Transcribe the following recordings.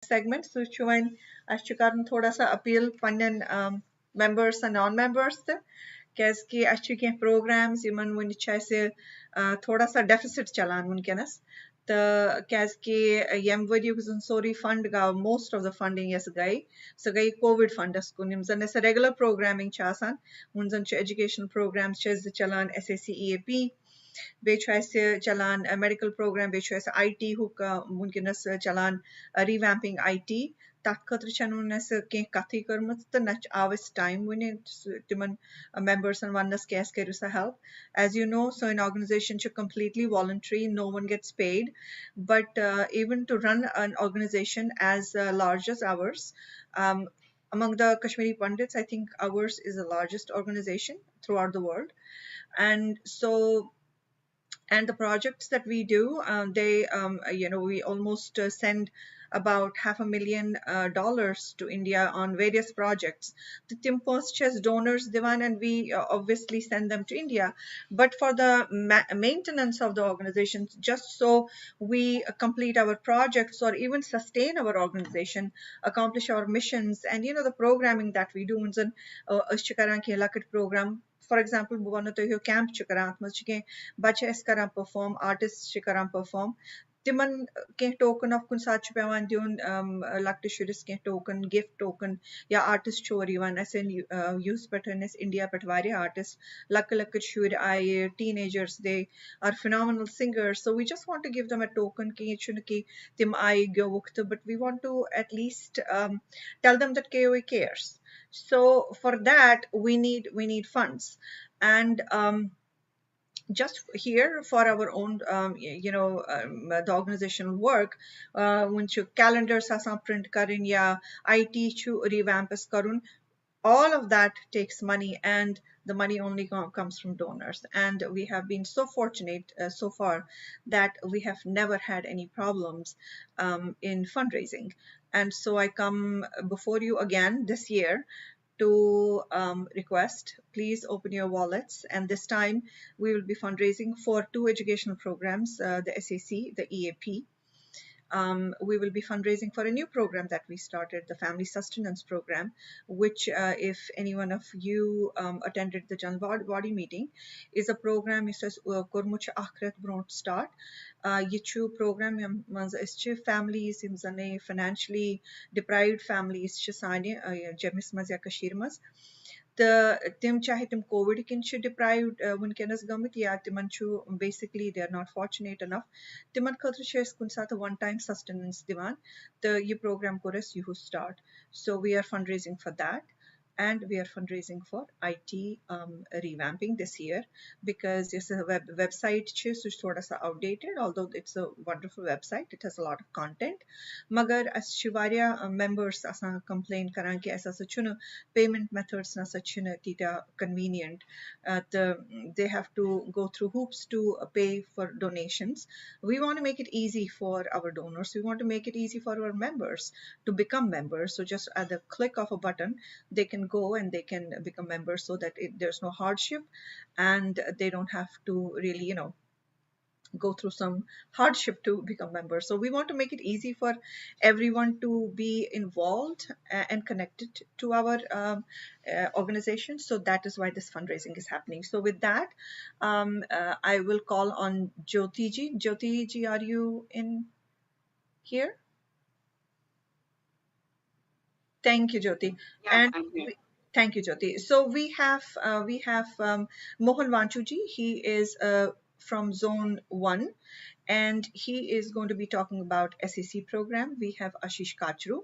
segment. So chuan ashkaran thoda sa appeal panyan members and non-members te कैसे अच्छे के programs Yemen वो निच्चा से थोड़ा सा deficit चलान उनके नस तो कैसे यम वरी कुछ sorry fund का most of the funding yes गई so गई COVID fund असको निम्जन ऐसे regular programming चासान उनजन च educational programs चेज़ चलान SSC EAP बेचैसे चलान medical program बेचैसे IT हुक मुनकिनस चलान revamping IT तत् खतर चनुनस के कथी करमत तो नच आवस time वने तिमन members and oneness cash Karusha help as you know so an organization should completely voluntary no one gets paid but even to run an organization as large as ours among the Kashmiri Pandits I think ours is the largest organization throughout the world and so and the projects that we do they you know we almost send about $500,000 to India on various projects the timpos chess donors divan and we obviously send them to India but for the maintenance of the organization just so we complete our projects or even sustain our organization accomplish our missions and you know the programming that we do in program for example buvana to yo camp chikarat machike bache karan perform artists chikaran perform timan ke token of kun sach pewan diun lakte shuris ke token gift token ya artist chori one as in use pattern is India but vari artists lak shur I teenagers they are phenomenal singers so we just want to give them a token ki chun ki tim I go but we want to at least tell them that KOA cares so for that we need funds and just here for our own you know the organizational work when you calendars asan print karin ya IT chu revamp as karun all of that takes money and the money only comes from donors and we have been so fortunate so far that we have never had any problems in fundraising and so I come before you again this year to request please open your wallets and this time we will be fundraising for 2 educational programs the SAC the EAP we will be fundraising for a new program that we started, the Family Sustenance Program, which if any one of you attended the General Body meeting, is a program which says Kormuch Akhret Bront Start. Yichu program is families in Zane financially deprived families Chisane Jemismas ya Kashirmas. The tim chahe tim COVID kin chu deprived wunkenas gamit ya timan chu basically they are not fortunate enough timan khatra shares kun sat one time sustenance divan the ye program chorus you start so we are fundraising for that and we are fundraising for IT revamping this year because it's a website which is thoda sa outdated although it's a wonderful website it has a lot of content magar as shivaria members asa complain karan ki aisa sachuna payment methods na sachuna tita convenient they have to go through hoops to pay for donations we want to make it easy for our donors we want to make it easy for our members to become members so just at the click of a button they can go and they can become members so that there's no hardship and they don't have to really you know go through some hardship to become members so we want to make it easy for everyone to be involved and connected to our organization so that is why this fundraising is happening so with that I will call on Jyoti ji are you in here thank you Jyoti and thank you, Jyoti. So we have Mohan Vanchuji. He is from Zone 1 and he is going to be talking about SEC program. We have Ashish Kachru.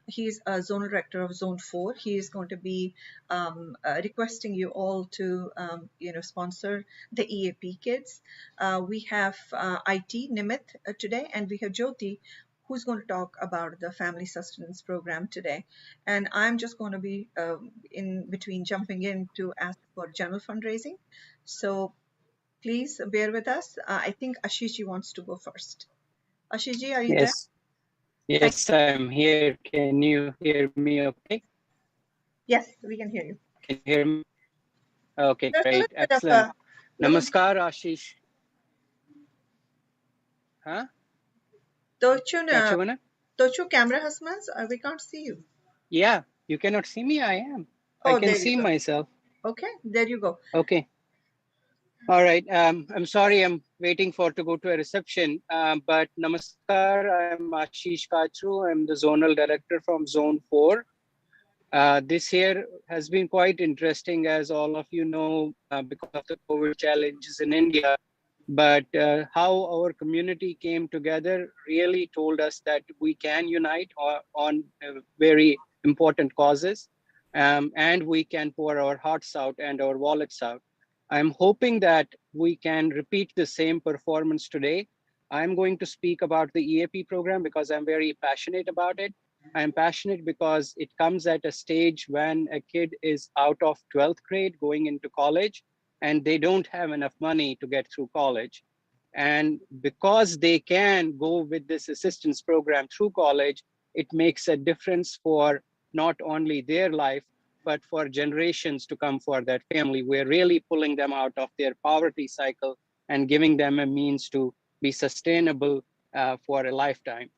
He is a zonal director of Zone 4. He is going to be requesting you all to you know sponsor the EAP kids. We have IT Nimit today and we have Jyoti who's going to talk about the family sustenance program today. And I'm just going to be in between jumping in to ask for general fundraising. So please bear with us. I think Ashishji wants to go first. Ashishji, are you there? Yes, I'm here. Can you hear me okay? Yes, we can hear you. Can you hear me? Okay, There's great. Excellent. Namaskar, Ashish. Huh? Tochuna. Tocho, camera husbands, we can't see you. Yeah, you cannot see me. I am. I Oh, can there you see go. myself. Okay, there you go. Okay. All right. I'm sorry. I'm waiting for to go to a reception. But namaskar. I'm Ashish Kachru. I'm the zonal director from Zone 4. This year has been quite interesting, as all of you know, because of the COVID challenges in India. But how our community came together really told us that we can unite on very important causes, and we can pour our hearts out and our wallets out. I'm hoping that we can repeat the same performance today. I'm going to speak about the EAP program because I'm very passionate about it. I'm passionate because it comes at a stage when a kid is out of 12th grade going into college and they don't have enough money to get through college. And because they can go with this assistance program through college, it makes a difference for not only their life, but for generations to come for that family. We're really pulling them out of their poverty cycle and giving them a means to be sustainable for a lifetime.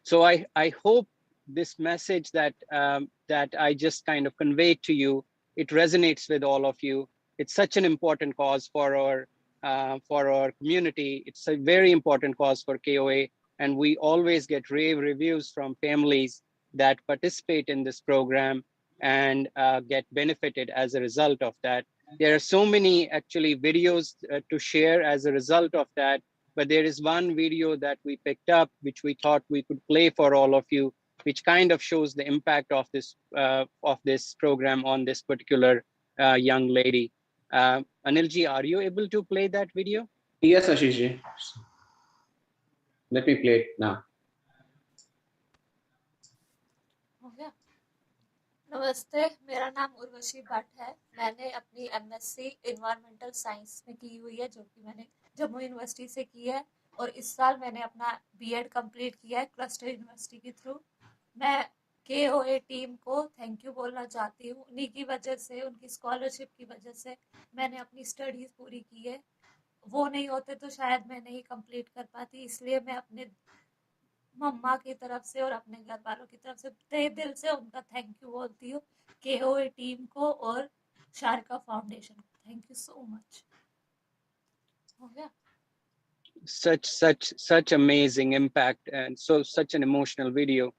So I hope this message that I just kind of conveyed to you, it resonates with all of you. It's such an important cause for our community. It's a very important cause for KOA, and we always get rave reviews from families that participate in this program and get benefited as a result of that. There are so many actually videos to share as a result of that, but there is one video that we picked up, which we thought we could play for all of you, which kind of shows the impact of this program on this particular young lady. Anilji, are you able to play that video? Yes, Ashish. Let me play it now. हो गया। नमस्ते, मेरा नाम उर्वशी भट्ट है। मैंने अपनी MSc environmental science में की हुई है, जो कि मैंने जम्मू यूनिवर्सिटी से की है, और इस साल मैंने अपना बीएड कंप्लीट किया है क्लस्टर यूनिवर्सिटी के थ्रू। मैं केओए टीम को थैंक यू बोलना चाहती हूँ। उन्हीं की वजह से, उनकी स्कॉलरशिप की वजह से मैंने अपनी स्टडीज़ पूरी की है। वो नहीं होते तो शायद मैं नहीं कंप्लीट कर पाती, इसलिए मैं अपने मम्मा की तरफ से और अपने घर वालों की तरफ से तहे दिल से उनका थैंक यू बोलती हूँ, केओए टीम को और शारका फाउंडेशन को। Thank you so much. हो गया। Such amazing impact, and so such an emotional video.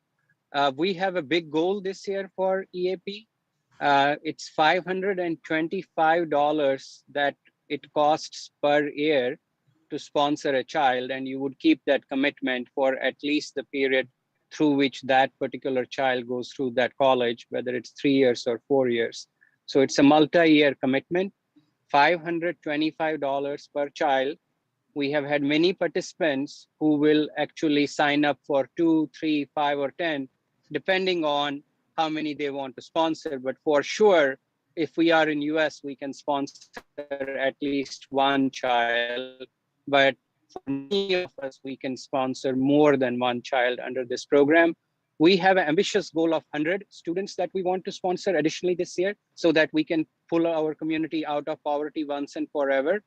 We have a big goal this year for EAP. It's $525 that it costs per year to sponsor a child, and you would keep that commitment for at least the period through which that particular child goes through that college, whether it's 3 years or 4 years. So it's a multi-year commitment, $525 per child. We have had many participants who will actually sign up for 2, 3, 5, or 10, depending on how many they want to sponsor. But for sure, if we are in US, we can sponsor at least one child. But for many of us, we can sponsor more than one child under this program. We have an ambitious goal of 100 students that we want to sponsor additionally this year, so that we can pull our community out of poverty once and forever.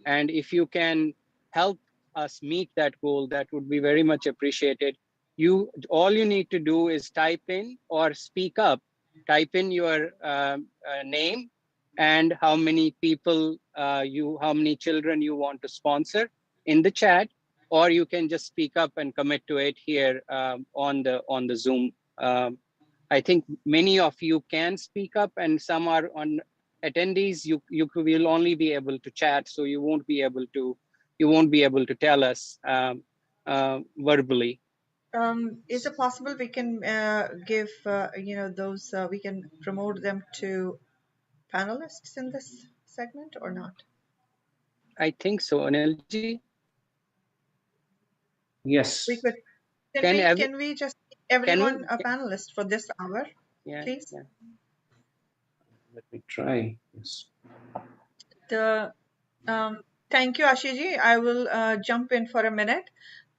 And if you can help us meet that goal, that would be very much appreciated. All you need to do is type in or speak up, type in your name and how many people how many children you want to sponsor in the chat, or you can just speak up and commit to it here on the Zoom. I think many of you can speak up, and some are on attendees. You will only be able to chat, so you won't be able to tell us verbally. Is it possible we can give those we can promote them to panelists in this segment or not? I think so, Anilji. Yes. We could. Can we just make everyone a panelist for this hour, please? Yeah. Let me try. Yes. Thank you, Ashiji. I will jump in for a minute.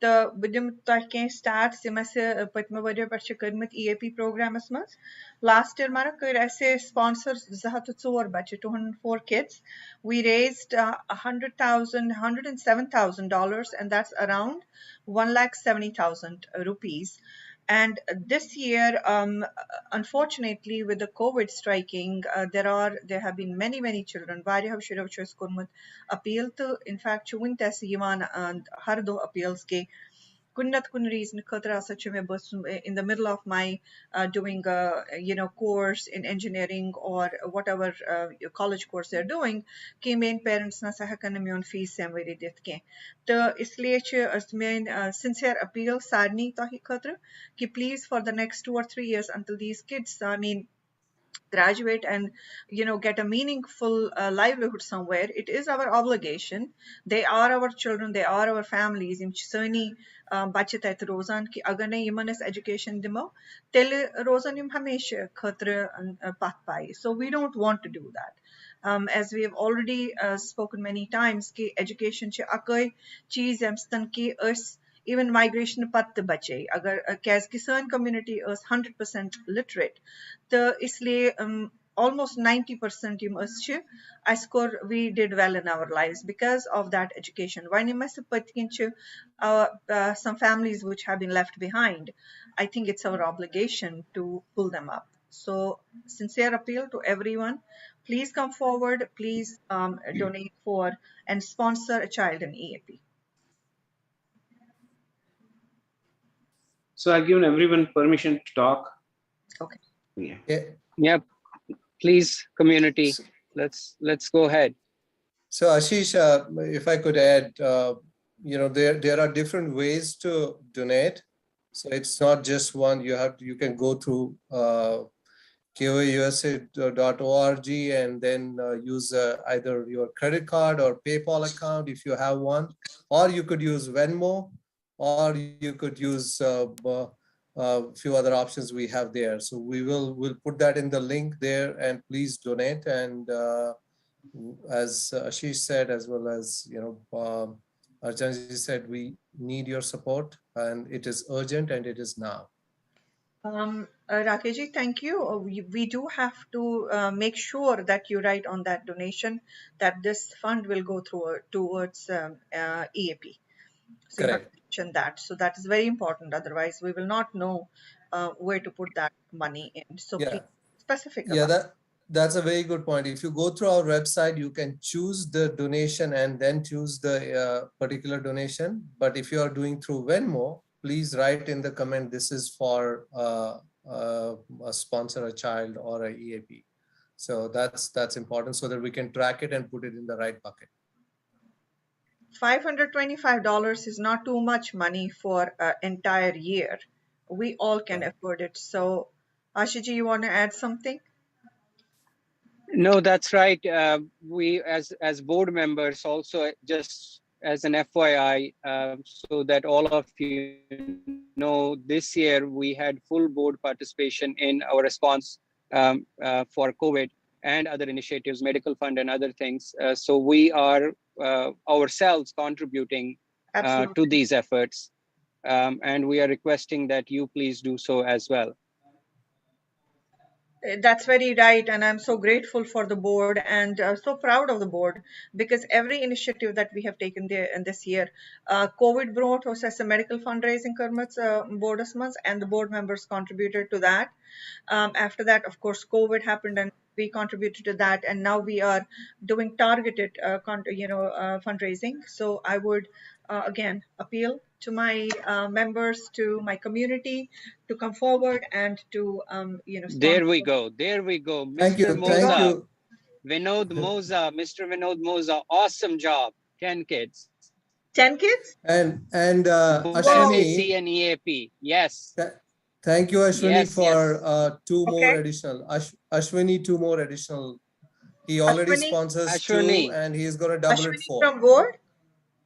The bidum taking starts imase patma vario parche kadmit EAP programas mas. Last year mara koi aise sponsors zahatu 4 bache 204 kids. We raised $107,000, and that's around 1,70,000 rupees. And this year, unfortunately, with the COVID striking, there have been many children. Varya have should have choice kurmut appeal to. In fact, chun test yiman and hardo appeals ke. Kunnat kun reason khatra such in the middle of my doing course in engineering or whatever college course they're doing कि main parents ना सहकन में उन fees से मेरी देत के तो इसलिए main sincere appeal सारनी तो ही खतर कि please for the next 2 or 3 years until these kids I mean graduate and get a meaningful livelihood somewhere, it is our obligation. They are our children, they are our families. Im sani bache tait rozan ki agar ne imanes education dimo tel rozan im hamesha khatra path pai. So we don't want to do that. As we have already spoken many times ki education che akai cheez amstan ki us even migration pat bache agar kas kisan community is 100% literate the isliye almost 90% you must I score we did well in our lives because of that education. Why some families which have been left behind, I think it's our obligation to pull them up. So sincere appeal to everyone, please come forward, please donate for and sponsor a child in EAP. So I've given everyone permission to talk. Okay. Yeah, please, community, let's go ahead. So Ashish, if I could add, there are different ways to donate. So it's not just one. You can go through koausa.org and then use either your credit card or PayPal account if you have one, or you could use Venmo, or you could use a few other options we have there. So we'll put that in the link there, and please donate. And as Ashish said, as well as Archanji said, we need your support, and it is urgent and it is now. Rakesh, thank you. We do have to make sure that you write on that donation that this fund will go towards EAP. So Correct. you have to mention that. So that is very important. Otherwise, we will not know where to put that money in. So please specific about That's a very good point. If you go through our website, you can choose the donation and then choose the particular donation. But if you are doing through Venmo, please write in the comment, this is for a sponsor a child or a EAP. So that's important so that we can track it and put it in the right bucket. $525 is not too much money for an entire year. We all can afford it. So Ashiji, you want to add something? No, that's right. We as board members also, just as an FYI, so that all of you know, this year we had full board participation in our response for COVID and other initiatives, medical fund and other things. So we are ourselves contributing to these efforts. And we are requesting that you please do so as well. That's very right, and I'm so grateful for the board and so proud of the board because every initiative that we have taken there in this year, COVID brought us as a medical fundraising board months, and the board members contributed to that. After that, of course, COVID happened and we contributed to that, and now we are doing targeted fundraising. So I would again appeal to my members, to my community, to come forward and to sponsor. There we go. Thank you. Mr. Moza. Thank you. Vinod Moza, Mr. Vinod Moza, awesome job. 10 kids. 10 kids? And Ashwini. Ashwini, and EAP. Yes. Thank you, Ashwini, for yes. two more additional. Ashwini, 2 more additional. He already sponsors Ashwini. 2, and he's going to double it 4. From board?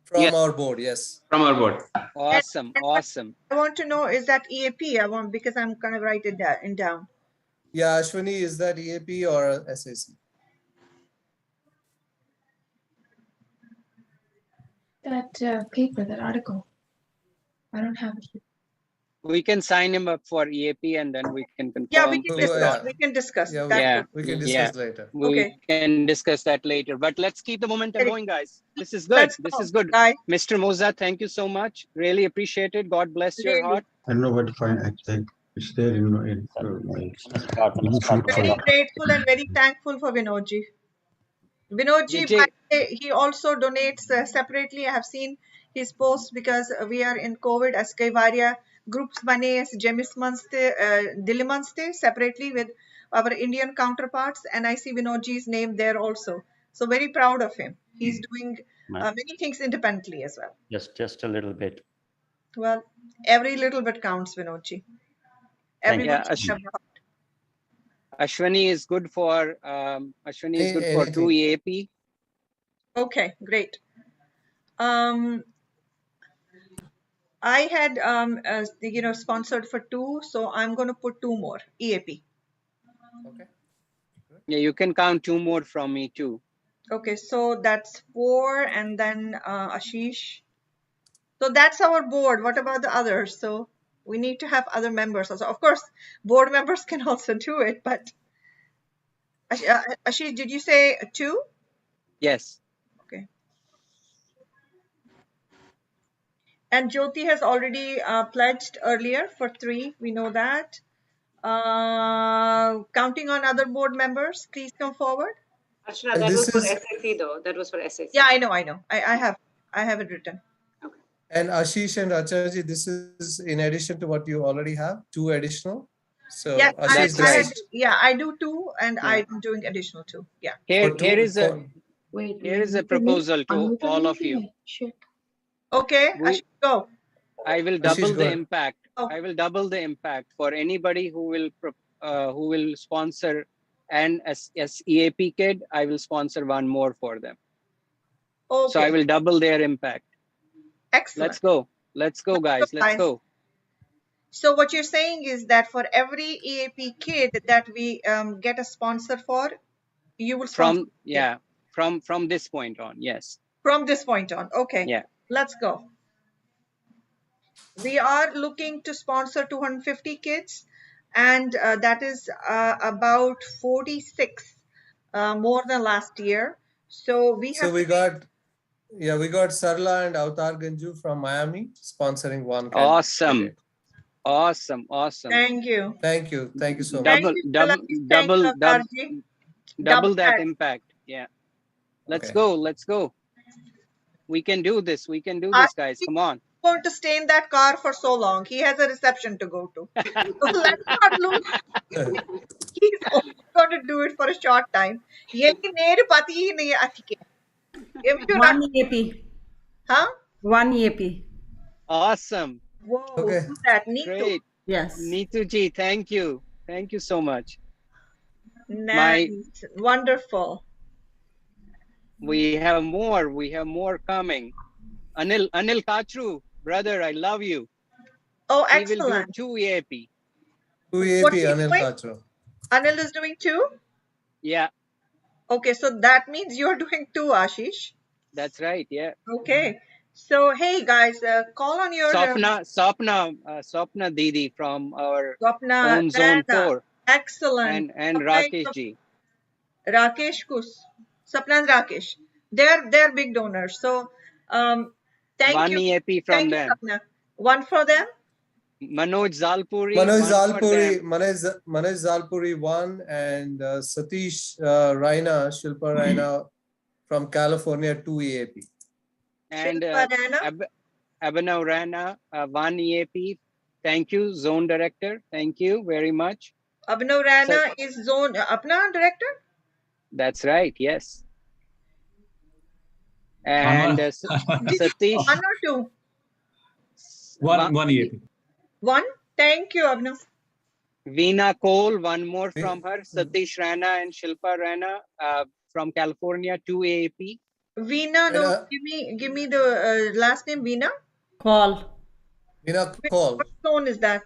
From our board, yes. From our board. Awesome, awesome. I want to know, is that EAP? Because I'm going to write it down. Yeah, Ashwini, is that EAP or SAC? That paper, that article. I don't have it. We can sign him up for EAP and then we can confirm. Yeah, we can Oh, discuss. yeah. We can discuss. Yeah, That's Yeah. okay. we can Yeah. discuss later. We Okay. can discuss that later, but let's keep the momentum Ready. going, guys. This is good. Let's This go, is good. guys. Mr. Moza, thank you so much. Really appreciate it. God bless your Really. heart. I don't know what to find. It's there in my. Very grateful and very thankful for Vinodji. Vinodji, Vijay. by the way, he also donates separately. I have seen his posts because we are in COVID. As कई वारिया groups बने as Jemismanste, Dilimanste separately with our Indian counterparts, and I see Vinodji's name there also. So very proud of him. He's doing many things independently as well. Just a little bit. Well, every little bit counts, Vinodji. Everyone Yeah, should have the heart. Ashwani is good for Ashwani is good for 2 Anything. EAP. Okay, great. I had sponsored for 2, so I'm going to put 2 more EAP. Okay. Yeah, you can count 2 more from me too. Okay, so that's 4, and then Ashish. So that's our board. What about the others? So we need to have other members also. Of course, board members can also do it, but Ashish, did you say 2? Yes. Okay. And Jyoti has already pledged earlier for 3. We know that. Counting on other board members, please come forward. Archana, And that this was for is- SSC though. That was for SSC. Yeah, I know. I have it written. And Ashish and Acharji, this is in addition to what you already have, 2 additional. So Yeah, Ashish, right. I do 2, and Yeah. I'm doing additional 2. Yeah. Here for here is a Wait, here is a wait, wait, proposal to wait, all of you. Shit. Okay, We- Ashish, go. I will Ashish, double go the ahead. impact. Oh. I will double the impact for anybody who will sponsor an EAP kid. I will sponsor 1 more for them. Okay. So I will double their impact. Excellent. Let's go. Let's go, guys. Let's guys. go. So what you're saying is that for every EAP kid that we get a sponsor for, you will sponsor From this point on. Yes. from this point on. Okay. Yeah. Let's go. We are looking to sponsor 250 kids, and that is about 46 more than last year. So we So have we got Sarla and Avtar Ganju from Miami sponsoring 1 kid. Awesome. Awesome. Awesome. Thank you. Thank you so much. Double, Thank you, double, Salami. Thank you, double Avtarji. double that that. impact. Yeah. Let's Okay. go. Let's go. We can do this. We can do I this, guys. Come on. going to stay in that car for so long. He has a reception to go to. So let's not lose. He's only going to do it for a short time. ये भी मेरे पति ही नहीं है, ठीक है. ये भी जो 1 EAP. Huh? 1 EAP. Awesome. Whoa, Okay. who's that? Neetu. Great. Yes. Neetu ji, thank you. Thank you so much. Nice. Wonderful. We have more. We have more coming. Anil Kachru, brother, I love you. Oh, He will do excellent. 2 EAP. 2 What EAP, is Anil doing? Kachro. Anil is doing 2? Yeah, Okay, so that means you're doing 2, Ashish. that's right. Yeah. Okay. So, hey guys, call on your Swapna Didi from our Swapna, own Zone Nana. 4 Excellent. and Swapna Rakesh is ji. Rakesh Kus. Sapna and Rakesh. They're big donors. So thank 1 you. EAP from Thank them. you, Sapna. 1 for them. Manoj Zalpuri. Manoj 1 for them. Manoj Zalpuri 1 and Satish Raina, Shilpa Raina from California 2 EAP. And Shilpa Rana. Abhinav Rana, 1 EAP. Thank you, Zone Director. Thank you very much. Abhinav Rana is zone Apna director. That's right. Yes. And Satish. 1 or 2? One EAP. 1. Thank you, Abhinav. Veena Cole, 1 more from her. Satish Rana and Shilpa Rana from California, 2 AAP. Veena, no, give me the last name. Veena. Call. Veena Call. What zone is that?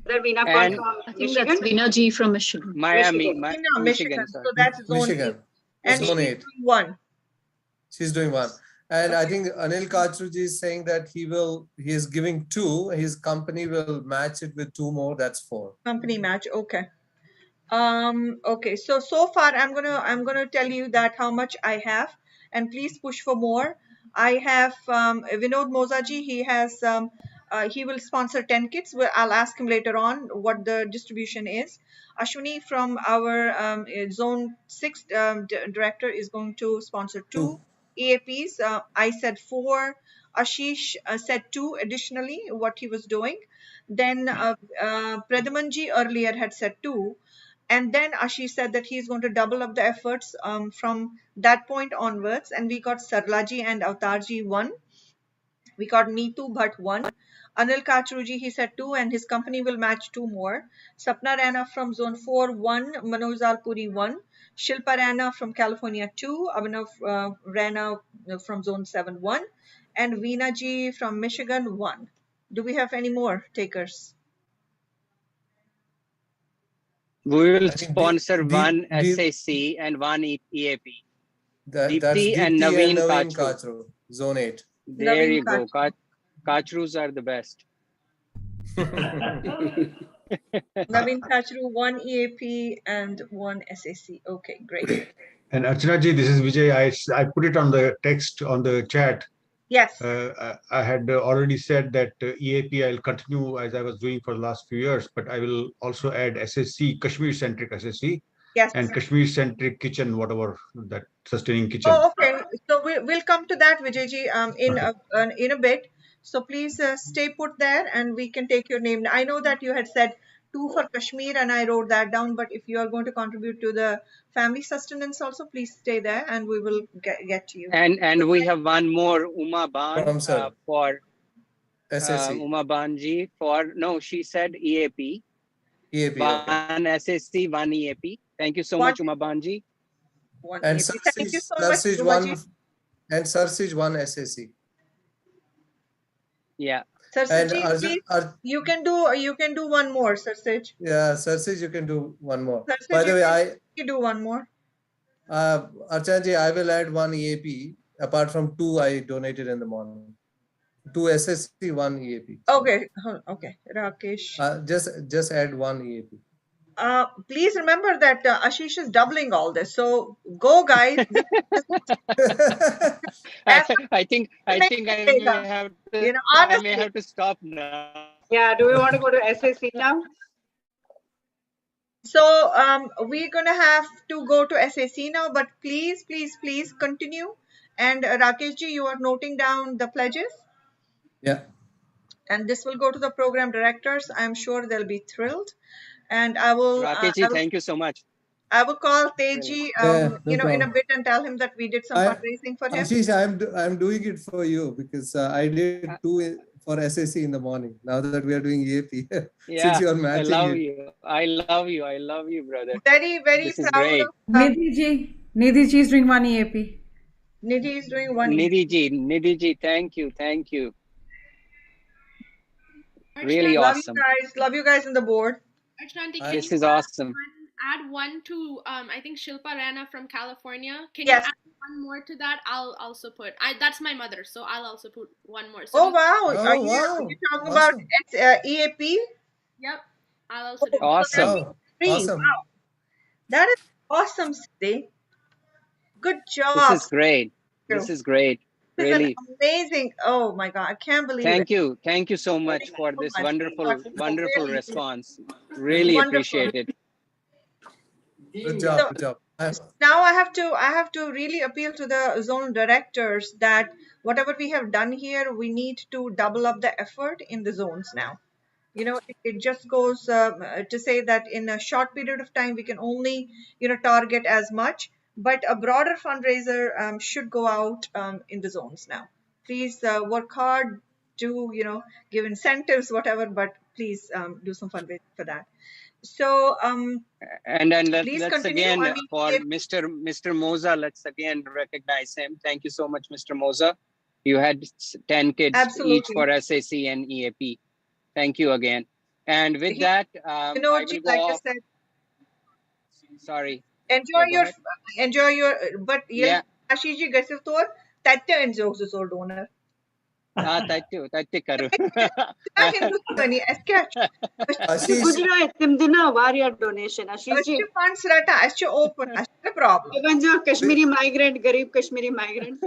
Veena And from I think Michigan. that's Veena G from Michigan. Miami, Veena, Michigan. Sorry. So that's zone Michigan. 8. And Zone she's 8. doing 1. She's doing 1. And I think Anil Kachruji is saying that he is giving 2. His company will match it with 2 more. That's 4. Company match. Okay. Okay. So far I'm gonna tell you that how much I have, and please push for more. I have Vinod Mozaji. He will sponsor 10 kits. I'll ask him later on what the distribution is. Ashwini from our Zone 6 director is going to sponsor 2 EAPs. I said 4. Ashish said 2 additionally, what he was doing. Then Pradhamanji earlier had said 2. And then Ashish said that he's going to double up the efforts from that point onwards. And we got Sarlaji and Avtarji 1. We got Neetu Bhatt 1. Anil Kachruji, he said 2, and his company will match 2 more. Sapna Rana from Zone 4, 1. Manoj Alpuri 1. Shilpa Rana from California 2. Abhinav Rana from Zone 7, 1. And Veena Ji from Michigan 1. Do we have any more takers? We will sponsor one SAC and one EAP. That's Deepthi and Naveen Kachru. Kachru, Zone 8. There Naveen you go. Kachrus are the best. Naveen Kachru, 1 EAP and 1 SAC. Okay, great. And Archana ji, this is Vijay. I put it on the text on the chat. Yes. I had already said that EAP I'll continue as I was doing for the last few years, but I will also add SSC, Kashmir-centric SSC, yes, and Kashmir-centric kitchen, whatever that sustaining kitchen. Oh, okay. So we'll come to that, Vijayji, in a bit. So please stay put there, and we can take your name. I know that you had said 2 for Kashmir, and I wrote that down. But if you are going to contribute to the family sustenance also, please stay there, and we will get to you. And we have one more, Uma Ban, for SSC. Uma Banji for, no, she said EAP. EAP, one SSC, one EAP. Thank you so much, Uma Banji. And Thank you so much, Sarsij 1 SSC. Yeah. Sarsij, please, you can do one more, Sarsij. Yeah, Sarsij, you can do one more. Sarsij, by the way, you do one more. Archana, I will add 1 EAP apart from 2 I donated in the morning. 2 SSC, 1 EAP. Okay, okay, Rakesh. Just add 1 EAP. Please remember that Ashish is doubling all this. So go, guys. I think I may have to stop now. Yeah. Do we want to go to SSC now? So we're gonna have to go to SAC now, but please continue. And Rakesh ji, you are noting down the pledges. Yeah. And this will go to the program directors. I'm sure they'll be thrilled. And I will. Rakesh ji, thank you so much. I will call Teji, in a bit and tell him that we did some fundraising for him. Ashish, I'm doing it for you because I did 2 for SSC in the morning. Now that we are doing EAP, yeah, since you are matching I love you, brother. Very this proud. Is great. Nidhi ji is doing 1 EAP. Nidhi is doing 1 Nidhi ji, thank you. Really awesome. Love you guys on the board. This is awesome. Add 1 to I think Shilpa Rana from California. Can you add 1 more to that? I'll also put. That's my mother, so I'll also put 1 more. So oh wow! Are you talking about EAP? Yep. I'll also do. Awesome. Awesome. Wow. That is awesome, Siddhi. Good job. This is great. This really is amazing. Oh my God, I can't believe it. Thank you so much for this wonderful response. Really appreciate it. Good job. Now I have to really appeal to the zone directors that whatever we have done here, we need to double up the effort in the zones now. It just goes to say that in a short period of time, we can only, target as much, but a broader fundraiser should go out in the zones now. Please work hard to, give incentives, whatever, but please do some fundraising for that. So, and then let's continue. again for Mr. Moza, let's again recognize him. Thank you so much, Mr. Moza. You had 10 kids each for SAC and EAP. Thank you again. And with that, I will go off. Sorry. Enjoy your, but Ashiji Gasiftor, Tatte and jokes is all donor. Tatti karu. Hindustani, sketch. Ashish, Gujra timdina variya donation. Ashish ji. Funds rata, ashu open, ashu problem. Ganja Kashmiri migrant, Garib Kashmiri migrant.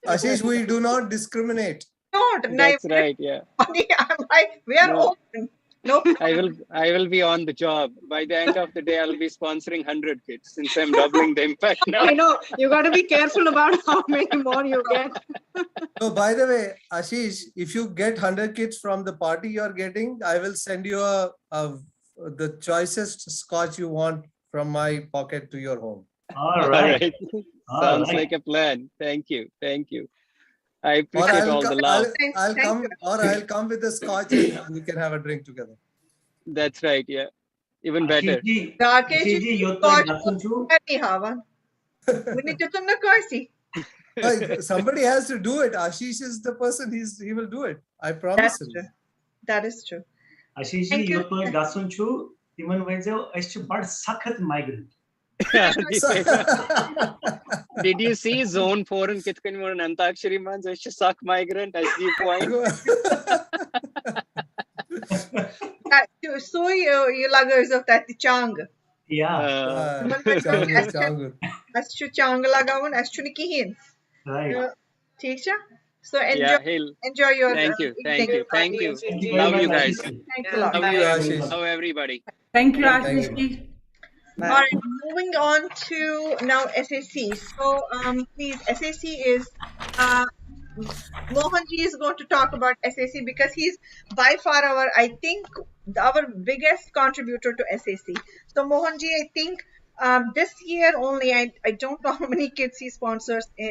Ashish, we do not discriminate. Don't. That's right. Yeah. We are No. open. No. I will be on the job. By the end of the day, I'll be sponsoring 100 kids since I'm doubling the impact now. I know. You got to be careful about how many more you get. No, by the way, Ashish, if you get 100 kids from the party you're getting, I will send you the choicest scotch you want from my pocket to your home. All right. Sounds like a plan. Thank you. Thank you. I appreciate all the love. I'll come with the scotch and we can have a drink together. That's right. Yeah. Even better. Somebody has to do it. Ashish is the person. He will do it. I promise him. That is true. Ashish ji, you told Gasunchu, Timan Wenzel, Ashtu Bad Sakhat migrant. Did you see Zone 4 and Kitkan and Antakshari man? Suck migrant as the point. So you lagers of that chang. Yeah. Ashu chang lagaun, ashu nikihin. Right. So enjoy your Thank you. Love you guys. Thanks a lot. Love you, Ashish. Love everybody. Thank you, Ashish. All right, moving on to now SAC. So please, SAC is Mohanji is going to talk about SAC because he's by far our biggest contributor to SAC. So Mohanji, I think this year only, I don't know how many kids he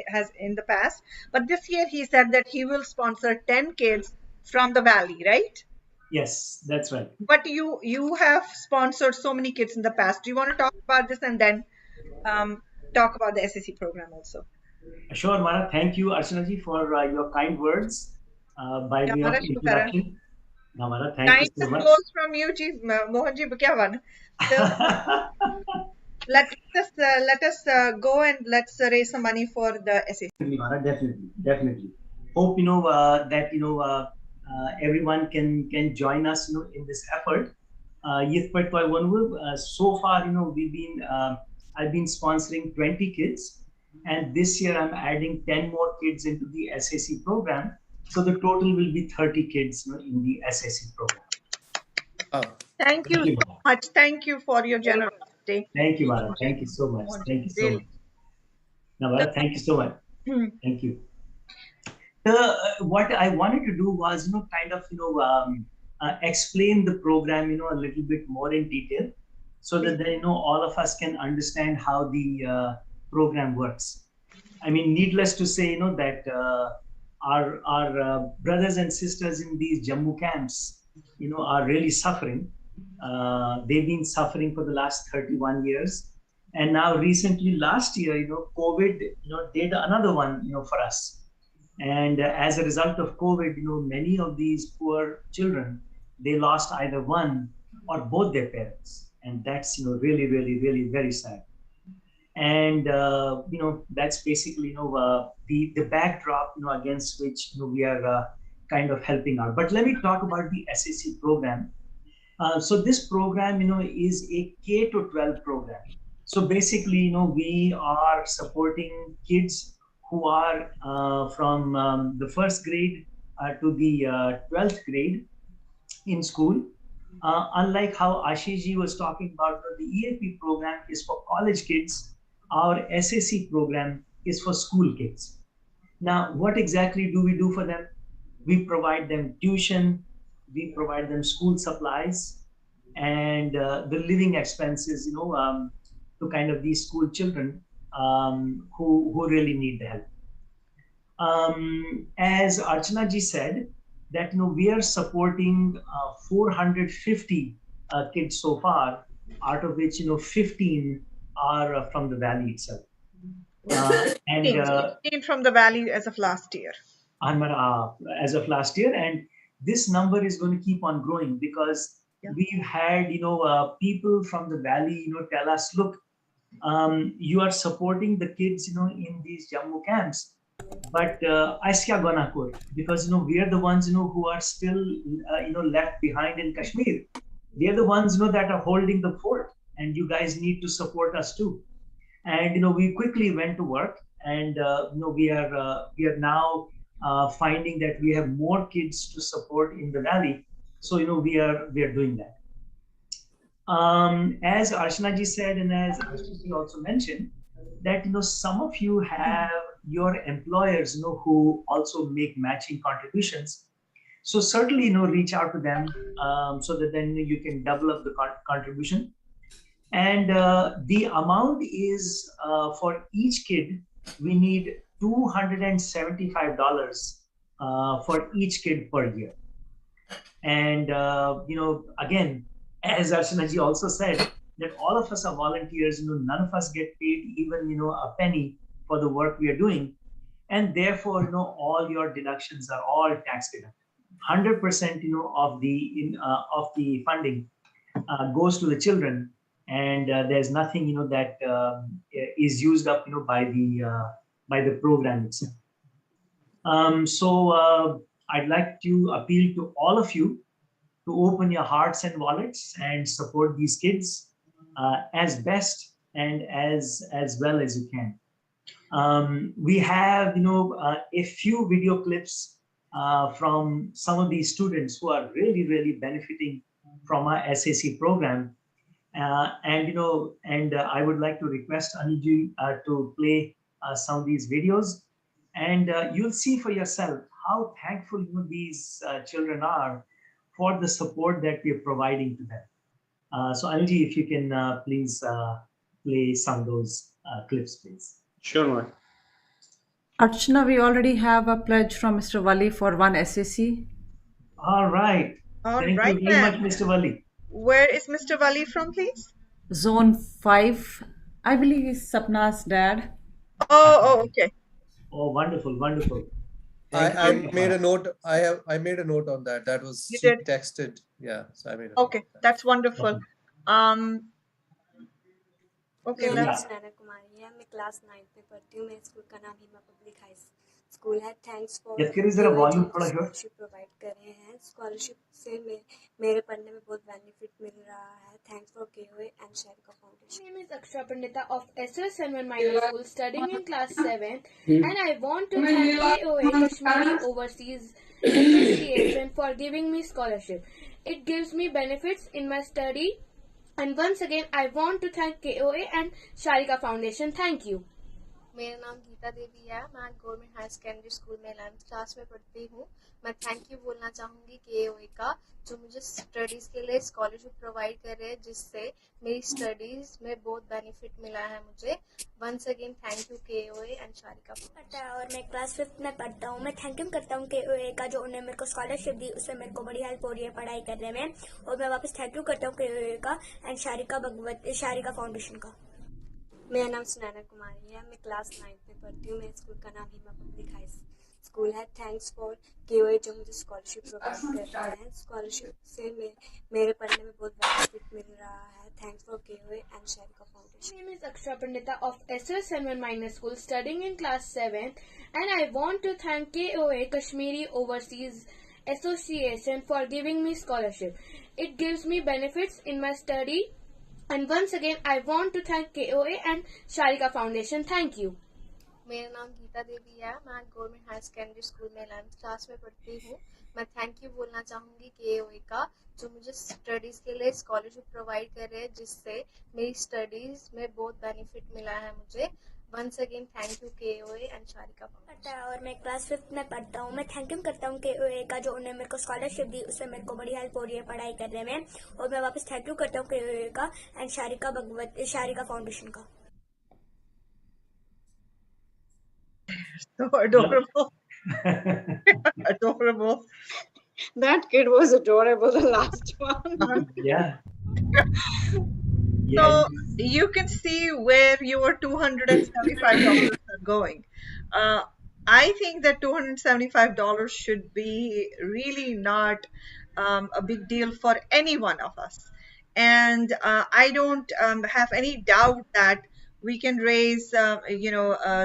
has in the past, but this year he said that he will sponsor 10 kids from the Valley, right? Yes, that's right. But you have sponsored so many kids in the past. Do you want to talk about this and then talk about the SAC program also? Sure, Mara. Thank you, Archana ji, for your kind words by way of introduction. Mara, thank you so much. Goes from you, ji, Mohanji, Bukyavan. Let us go and let's raise some money for the SAC. Mara, definitely. Hope everyone can join us, in this effort. So far, I've been sponsoring 20 kids, and this year I'm adding 10 more kids into the SAC program. So the total will be 30 kids, in the SAC program. Thank you so much. Thank you for your generosity. Thank you, Mara. Thank you so much. Thank you so much. Mara, thank you so much. Thank you. What I wanted to do was, explain the program, a little bit more in detail, so that then, all of us can understand how the program works. I mean, needless to say, that our brothers and sisters in these Jammu camps, are really suffering. They've been suffering for the last 31 years. And now recently, last year, COVID, did another one, for us. And as a result of COVID, many of these poor children, they lost either one or both their parents. And that's, really, really, really very sad. And, that's basically, the backdrop, against which, we are kind of helping out. But let me talk about the SAC program. So this program, is a K-12 program. So basically, we are supporting kids who are from the first grade to the 12th grade in school. Unlike how Ashish ji was talking about, the EAP program is for college kids. Our SAC program is for school kids. Now, what exactly do we do for them? We provide them tuition, we provide them school supplies, and the living expenses, to kind of these school children who really need the help. As Archana ji said, that we are supporting 450 kids so far, out of which 15 are from the Valley itself. And 15 from the Valley as of last year. As of last year, and this number is going to keep on growing because we've had people from the Valley tell us, look, you are supporting the kids in these Jammu camps, But Aisya Gonakur, because we are the ones who are still left behind in Kashmir. We are the ones that are holding the fort, and you guys need to support us too. And we quickly went to work, and we are now finding that we have more kids to support in the valley. So we are doing that. As Archana ji said, and as Ashish ji also mentioned, that some of you have your employers who also make matching contributions. So certainly reach out to them, so that then you can double up the contribution. And the amount is, for each kid we need $275 for each kid per year. And again, as Archana ji also said, that all of us are volunteers. None of us get paid even a penny for the work we are doing, and therefore all your deductions are all tax deducted. 100% of the funding goes to the children, and there's nothing that is used up by the program itself. So I'd like to appeal to all of you to open your hearts and wallets and support these kids as best and as well as you can. We have a few video clips from some of these students who are really benefiting from our SAC program. And I would like to request Aniji to play some of these videos, and you'll see for yourself how thankful these children are for the support that we are providing to them. So Aniji, if you can please play some of those clips, please. Sure, Mark. Archana, we already have a pledge from Mr. Wali for one SAC. All right. Thank you very much, Mr. Wali. Where is Mr. Wali from, please? Zone 5. I believe he's Sapna's dad. Oh, okay. Oh, wonderful. I made a note. I made a note on that. That was You she did? texted. Yeah, so I made a Okay, that's wonderful. Okay, मेरा नाम let's. Sunaina कुमारी है, मैं class 9 में पढ़ती हूँ। मेरे school का नाम हिमा पब्लिक हाई स्कूल है। थैंक्स फॉर स्कॉलरशिप प्रोवाइड कर रहे हैं। स्कॉलरशिप से मेरे पढ़ने में बहुत बेनिफिट मिल रहा है। Thanks for KOA and Sharika foundation. My name is Aksha Pandita of SOS Sunman Minor School, studying in class 7, and I want to thank KOA Kashmiri Overseas Association for giving me scholarship. It gives me benefits in my study, and once again I want to thank KOA and Sharika Foundation. Thank you. मेरा नाम गीता देवी है। मैं government higher secondary school में 11th class में पढ़ती हूँ। मैं thank you बोलना चाहूँगी KOA का, जो मुझे स्टडीज़ के लिए स्कॉलरशिप प्रोवाइड कर रहे हैं, जिससे मेरी स्टडीज़ में बहुत बेनिफिट मिला है मुझे। Once again thank you KOA and Sharika पता है। और मैं क्लास 5th में पढ़ता हूँ। मैं थैंक यू करता हूँ KOA का, जो उन्होंने मेरे को स्कॉलरशिप दी, उससे मेरे को बड़ी हेल्प हो रही है पढ़ाई करने में। और मैं वापस थैंक यू करता हूँ KOA का एंड शारिका फाउंडेशन का। मेरा नाम सुनैना कुमारी है। मैं क्लास 9 में पढ़ती हूँ। मेरे स्कूल का नाम हिमा पब्लिक हाई स्कूल है। थैंक्स फॉर KOA, जो मुझे स्कॉलरशिप प्रोवाइड कर रहे हैं। स्कॉलरशिप से मेरे पढ़ने में बहुत बेनिफिट मिल रहा है। Thanks for KOA and Sharika foundation. My name is Aksha Pandita of SOS Sunman Minor School, studying in class 7, and I want to thank KOA Kashmiri Overseas Association for giving me scholarship. It gives me benefits in my study. And once again, I want to thank KOA and Sharika Foundation. Thank you. मेरा नाम गीता देवी है। मैं government higher secondary school में 11th class में पढ़ती हूँ। मैं thank you बोलना चाहूँगी KOA का, जो मुझे स्टडीज़ के लिए स्कॉलरशिप प्रोवाइड कर रहे हैं, जिससे मेरी स्टडीज़ में बहुत बेनिफिट मिला है मुझे। Once again thank you KOA and Sharika पता है। और मैं क्लास 5th में पढ़ता हूँ। मैं थैंक यू करता हूँ KOA का, जो उन्होंने मेरे को स्कॉलरशिप दी, उससे मेरे को बड़ी हेल्प हो रही है पढ़ाई करने में। और मैं वापस थैंक यू करता हूँ KOA का एंड शारिका फाउंडेशन का। So adorable. Adorable. That kid was adorable, the last one. Yeah. So you can see where your $275 are going. I think that $275 should be really not a big deal for any one of us. And I don't have any doubt that we can raise,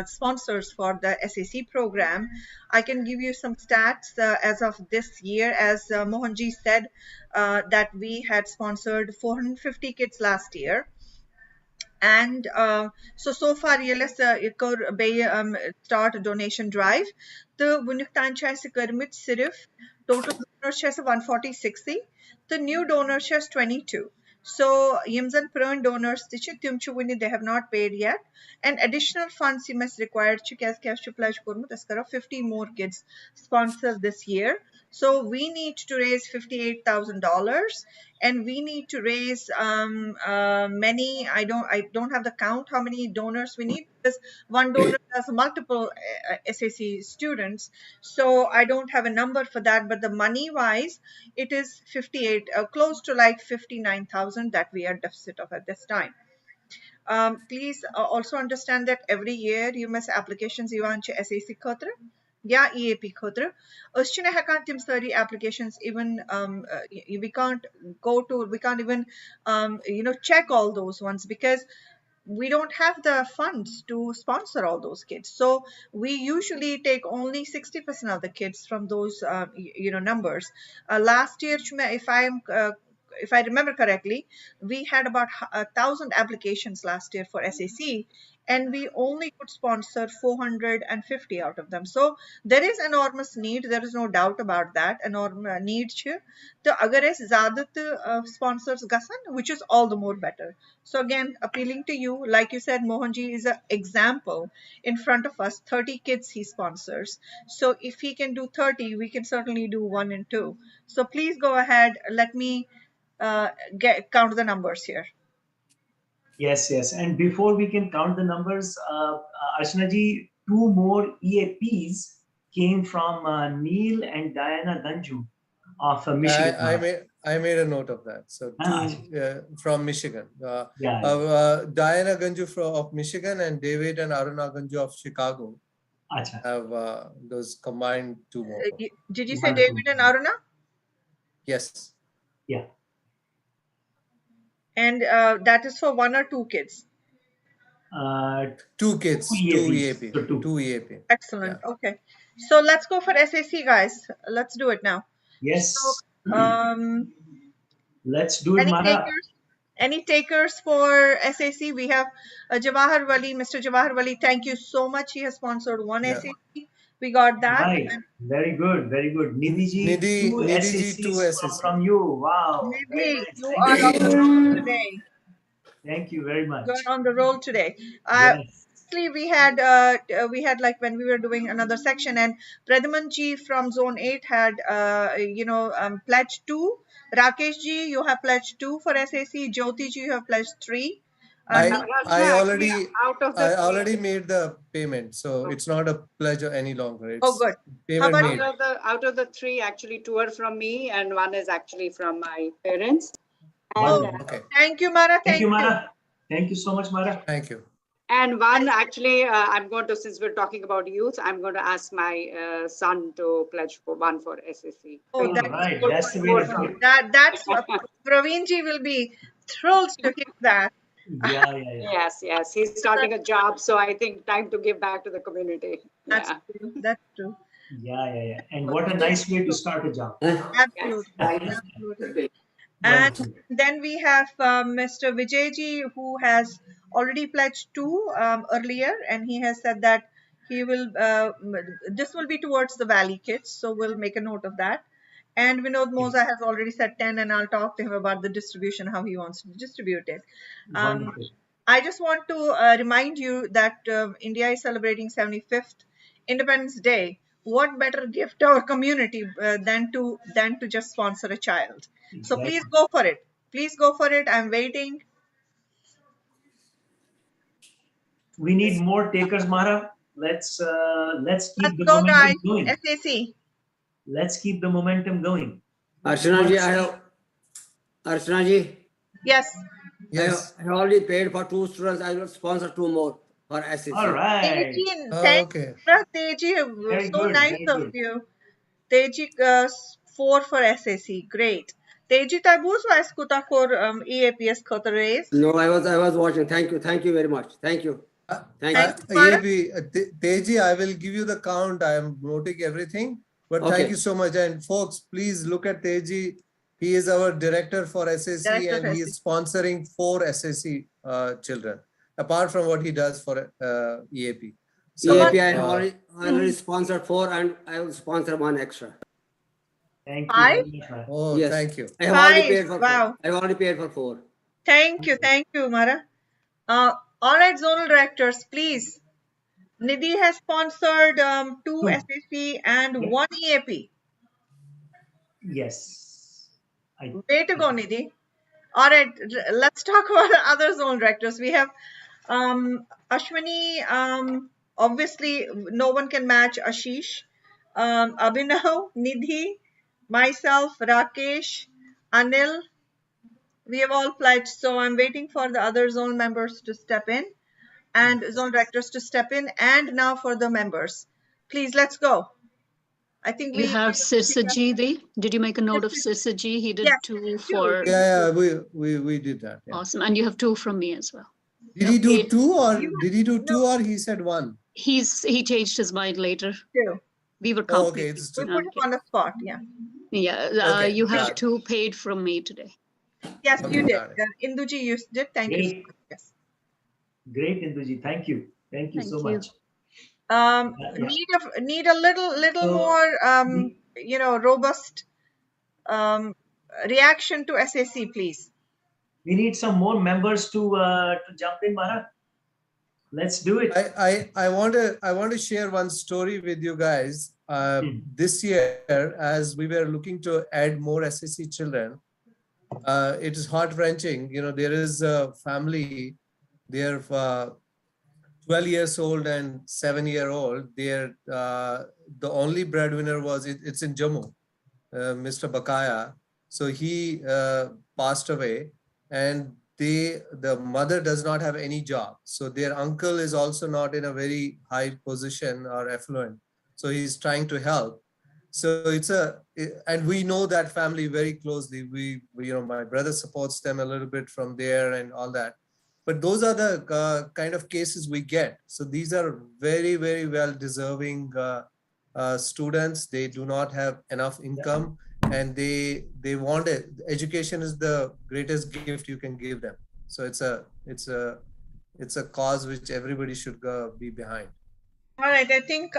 sponsors for the SAC program. I can give you some stats as of this year. As Mohanji said, that we had sponsored 450 kids last year. And so far yeles ekor be start donation drive the bunuktan chase kermit sirif total donors chase 146 the new donors chase 22. So yimzan prone donors they have not paid yet, and additional funds is required to cash to pledge 50 more kids sponsor this year. So we need to raise $58,000, and we need to raise many. I don't have the count how many donors we need, because one donor has multiple SAC students. So I don't have a number for that, but the money wise, it is 58, close to like 59,000 that we are deficit of at this time. Please also understand that every year you must applications you want to SAC khatra ya EAP khatra. Uschine hakan tim study applications even we can't even check all those ones, because we don't have the funds to sponsor all those kids. So we usually take only 60% of the kids from those numbers. Last year, if I remember correctly, we had about 1,000 applications last year for SAC, and we only could sponsor 450 out of them. So there is enormous need. There is no doubt about that. Enormous need. The agar is ज़्यादा sponsors gasan, which is all the more better. So again, appealing to you, like you said, Mohanji is an example in front of us. 30 kids he sponsors. So if he can do 30, we can certainly do 1 and 2. So please go ahead. Let me count the numbers here. Yes. And before we can count the numbers, Archana ji, 2 more EAPs came from Neil and Diana Ganju of Michigan. I made a note of that. So 2 from Michigan. Diana Ganju of Michigan and David and Aruna Ganju of Chicago have those combined 2 more. Did you say David and Aruna? Yes. Yeah. And that is for 1 or 2 kids? 2 kids, 2 EAP. 2 EAP. Excellent. Yeah. Okay. So let's go for SAC, guys. Let's do it now. Yes. So, let's do it, Mara. Any takers for SAC? We have Jawahar Wali, Mr. Jawahar Wali. Thank you so much. He has sponsored 1 SAC. We got that. Right. Very good. Nidhi ji, 2 SACs from you. Wow. Nidhi, you are on the roll today. Thank you very much. You're on the roll today. Yes. We had like when we were doing another section, and Pradhaman ji from Zone 8 had pledged 2. Rakesh ji, you have pledged 2 for SAC. Jyoti ji, you have pledged 3. I already made the payment, so it's not a pledge any longer. It's good. Payment made. Out of the 3, actually 2 are from me and 1 is actually from my parents. Okay. Thank you, Mara. Thank you, Mara. Thank you so much, Mara. Thank you. And 1 actually, I'm going to, since we're talking about youth, I'm going to ask my son to pledge for 1 for SSC. Oh, that's right. That's the way to do it. That's Praveen ji will be thrilled to hear that. Yeah. Yes. He's starting a job, so I think time to give back to the community. That's true. Yeah. And what a nice way to start a job. Absolutely. And then we have Mr. Vijayji, who has already pledged 2 earlier, and he has said that he will. This will be towards the Valley kids, so we'll make a note of that. And Vinod Moza has already said 10, and I'll talk to him about the distribution, how he wants to distribute it. I just want to remind you that India is celebrating 75th Independence Day. What better gift to our community than to just sponsor a child? Exactly. So please go for it. Please go for it. I'm waiting. We need more takers, Mara. Let's keep the go, momentum guys. going. SAC. Let's keep the momentum going. Archana ji, Yes. I already paid for 2 students. I will sponsor 2 more for SAC. All right. Okay. Teji, so nice of you. Teji, 4 for SAC. Great. Teji tabuz wa eskuta kor EAPS khotar raise. No, I was watching. Thank you very much. Thank you. Thank you. Teji, I will give you the count. I am noting everything. But thank you so much. And folks, please look at Teji. He is our director for SSC and he is sponsoring 4 SSC children, apart from what he does for EAP. So, EAP, I already sponsored 4 and I will sponsor 1 extra. Thank you very much. Oh, yes. thank you. I have already paid for 4. I have already paid for 4. Thank you, Mara. All right, zonal directors, please. Nidhi has sponsored 2 SSC and 1 EAP. Yes. Way to go, Nidhi. All right, let's talk about other zone directors. We have Ashwini. Obviously, no one can match Ashish. Abhinav, Nidhi, myself, Rakesh, Anil. We have all pledged, so I'm waiting for the other zone members to step in and zone directors to step in. And now for the members. Please, let's go. I think You have Sirsaji there. Did you make a note of Sirsaji? He did 2 for. Yeah, we did that. Yeah. Awesome. And you have 2 from me as well. Did he do 2 or he said 1? He changed his mind later. 2. We were counting. Okay, it's 2. We put him on the spot, yeah. Yeah, you have 2 paid from me today. Yes, you did. Induji, you did. Thank you so much. Yes. Great, Induji. Thank you. Thank you so much. Need a little more robust reaction to SAC, please. We need some more members to jump in, Mara. Let's do it. I want to share one story with you guys. This year, as we were looking to add more SSC children, it is heart-wrenching. There is a family, they're 12 years old and 7-year-old. They're the only breadwinner was it's in Jammu, Mr. Bakaya. So he passed away, and the mother does not have any job. So their uncle is also not in a very high position or affluent. So he's trying to help. So and we know that family very closely. My brother supports them a little bit from there and all that. But those are the kind of cases we get. So these are very, very well deserving students. They do not have enough income, and they want it. Education is the greatest gift you can give them. So it's a cause which everybody should be behind. All right, I think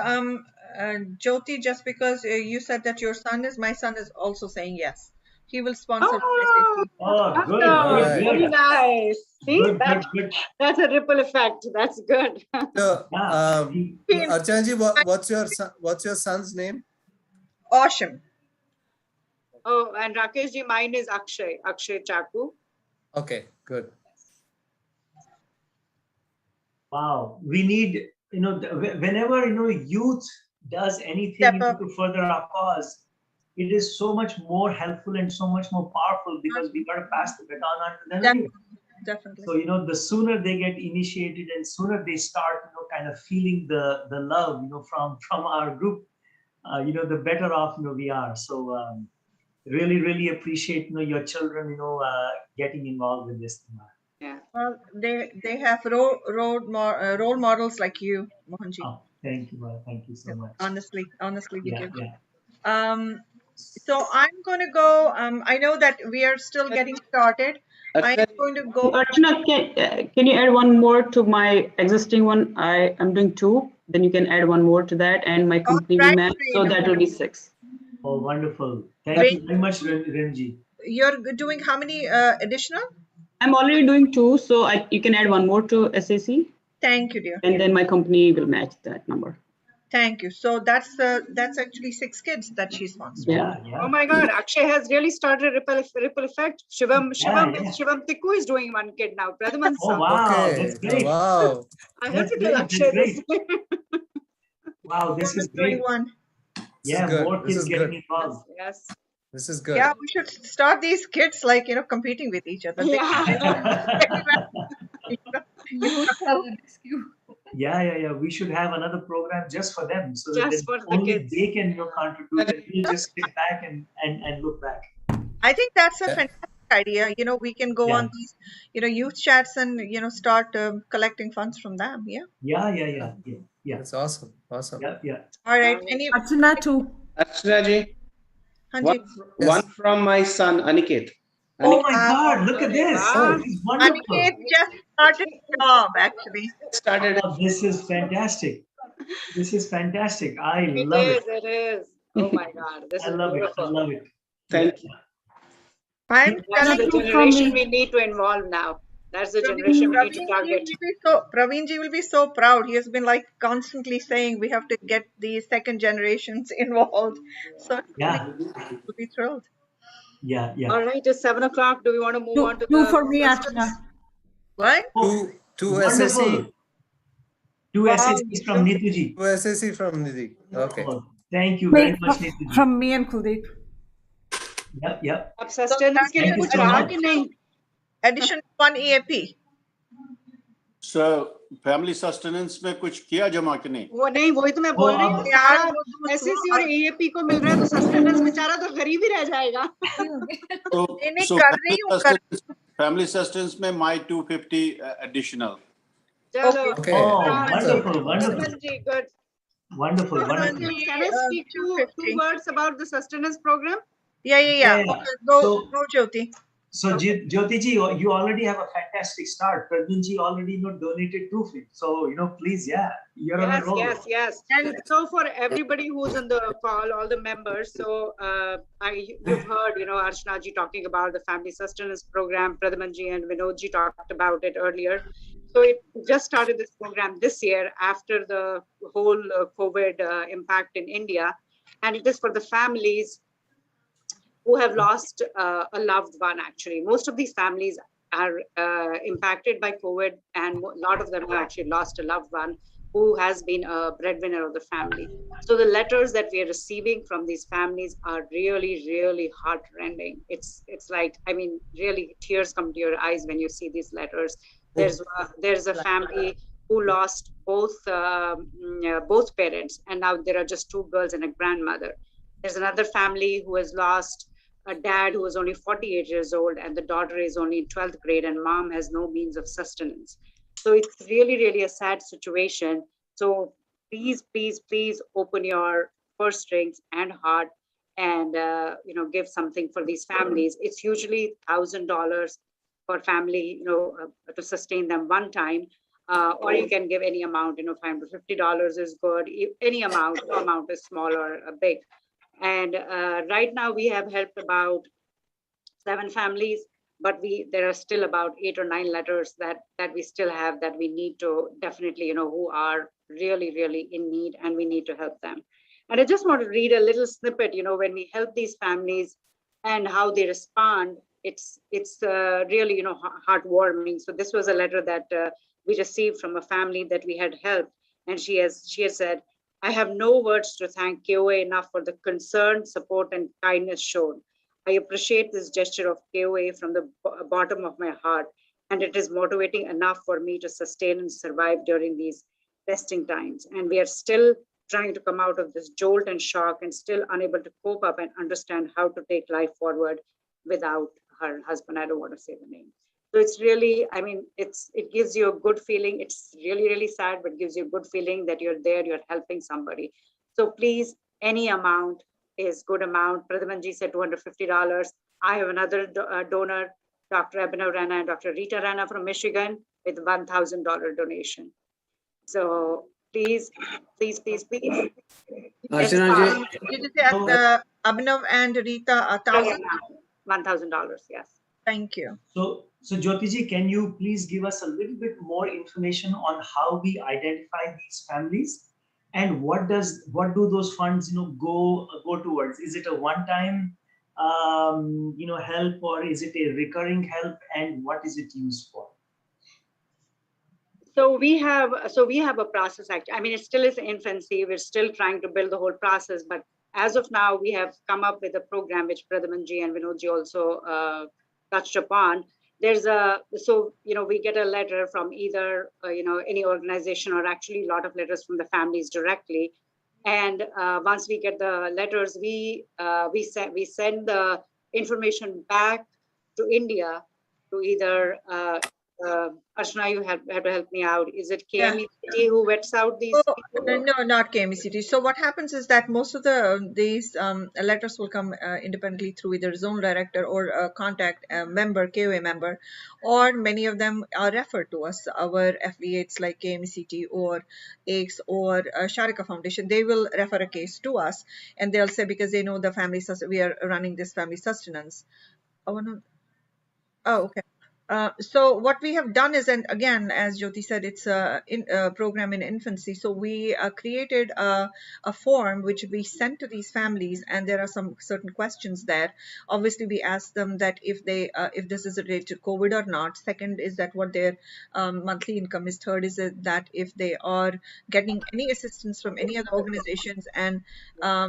Jyoti, just because you said that your son is, my son is also saying yes. He will sponsor. Oh, good. Very nice. See, that's a ripple effect. That's good. So, Archanji, what's your son's name? Awesome. Oh, and Rakeshji, mine is Akshay Chaku. Okay, good. Wow, we need, whenever, youth does anything to further our cause, it is so much more helpful and so much more powerful because we got to pass the baton on to them. Definitely. So, the sooner they get initiated and sooner they start, kind of feeling the love, from our group, the better off, we are. So, really, really appreciate, your children, getting involved with this thing. Yeah. Well, they have role models like you, Mohanji. Oh, thank you. Thank you so much. Honestly, we do. Yeah. So I'm going to go. I know that we are still getting started. I'm going to go. Archana, can you add one more to my existing one? I am doing 2. Then you can add one more to that, and my company will match. So that will be 6. Oh, wonderful! Thank you very much, Renji. You're doing how many additional? I'm already doing 2, so you can add one more to SAC. Thank you, dear. And then my company will match that number. Thank you. So that's actually 6 kids that she sponsors. Yeah. Oh my God, Akshay has really started a ripple effect. Shivam Tikku is doing 1 kid now. Pradhaman. Oh wow, that's great. Wow. I have to tell Akshay this. Wow, this is great. Yeah, more kids getting involved. Yes. This is good. Yeah, we should start these kids competing with each other. Yeah. We should have another program just for them, so that only they can contribute, and we'll just sit back and look back. I think that's a Yeah. fantastic idea. We can go on these, youth chats and, start collecting funds from them. Yeah. Yeah. That's awesome. Awesome. Yeah. All right. Any? Archana too. Archana ji, Hanji. one from my son Aniket. Oh Aniket my God! Look at this. Oh. This is wonderful. Aniket just started the job, actually. started. Oh, this is fantastic. This is fantastic. I It love is, it. it is. Oh my God, this I is love it. I beautiful. love it. Thank Yeah. I'm That's telling the you, generation we need to involve now. That's the generation we need to target. Praveen ji will be so proud. He has been like constantly saying we have to get the second generations involved. So Yeah. we'll be thrilled. Yeah. All right, it's 7 o'clock. Do we want to move on to Two the for me, questions? Archana. What? Two Wonderful. SSC. Two Wow, SSCs from Neetuji. Two SSC from Nidhi. Okay. Oh, thank you very much, Neetuji. From me and Kuldeep. Yep. अब sustenance के लिए Thank you कुछ so रहा much. कि नहीं? Addition 1 EAP. So family sustenance में कुछ किया जमा कि नहीं? वो नहीं, वही तो मैं बोल रही हूँ। यार, सारा वो दूसरा- एसएससी और एएपी को मिल रहा है तो सस्टेनेंस बेचारा तो गरीब ही रह जाएगा। इन्हें कर रही हूँ, फैमिली सस्टेनेंस में my 250 additional. चलो। Okay. Oh, wonderful. Good. Wonderful. Can I speak two words about the sustenance program? Yeah. Yeah. Okay, go, Jyoti. So Jyoti ji, you already have a fantastic start. Praveen ji already donated 250. So please, you're on a roll. Yes. And so for everybody who's on the call, all the members, so you've heard, Archana ji talking about the family sustenance program. Pradhaman ji and Vinod ji talked about it earlier. So it just started this program this year after the whole COVID impact in India, and it is for the families who have lost a loved one. Actually, most of these families are impacted by COVID, and a lot of them have actually lost a loved one who has been a breadwinner of the family. So the letters that we are receiving from these families are really, really heartrending. It's like, I mean, really tears come to your eyes when you see these letters. There's a family who lost both parents, and now there are just two girls and a grandmother. There's another family who has lost a dad who is only 48 years old, and the daughter is only in 12th grade, and mom has no means of sustenance. So it's really, really a sad situation. So please open your purse strings and heart and give something for these families. It's usually $1,000 per family, to sustain them one time. Or you can give any amount, $550 is good. Any amount, no amount is small or big. And right now we have helped about 7 families, but there are still about 8 or 9 letters that we still have that we need to definitely, who are really, really in need, and we need to help them. And I just want to read a little snippet, when we help these families and how they respond, it's really, heartwarming. So this was a letter that we received from a family that we had helped. And she has said, I have no words to thank KOA enough for the concern, support, and kindness shown. I appreciate this gesture of KOA from the bottom of my heart, and it is motivating enough for me to sustain and survive during these testing times. And we are still trying to come out of this jolt and shock, and still unable to cope up and understand how to take life forward without her husband. I don't want to say the name. So it's really, I mean, it gives you a good feeling. It's really, really sad, but gives you a good feeling that you're there, you're helping somebody. So please, any amount is good amount. Pradhamanji said $250. I have another donor, Dr. Abhinav Rana and Dr. Rita Rana from Michigan, with $1,000 donation. So please. Archana Did you say Abhinav and Rita $1,000? $1,000, yes. Thank you. So Jyoti ji, can you please give us a little bit more information on how we identify these families, and what do those funds go towards? Is it a one-time help, or is it a recurring help, and what is it used for? So we have a process. Actually, I mean, it still is infancy. We're still trying to build the whole process, but as of now, we have come up with a program which Pradhamanji and Vinodji also touched upon. We get a letter from either any organization, or actually a lot of letters from the families directly. And once we get the letters, we send the information back to India to either, Archana, you have to help me out. Is it KMECT who vets out these people? No, not KMECT. So what happens is that most of these letters will come independently through either zone director or a contact member, KOA member, or many of them are referred to us. Our affiliates like KMECT or AICS or Sharika Foundation, they will refer a case to us, and they'll say because they know the family we are running this family sustenance. Oh, okay. So what we have done is, and again, as Jyoti said, it's a program in infancy. So we created a form which we sent to these families, and there are some certain questions there. Obviously, we ask them that if this is related to COVID or not. Second is that what their monthly income is. Third is that if they are getting any assistance from any other organizations, and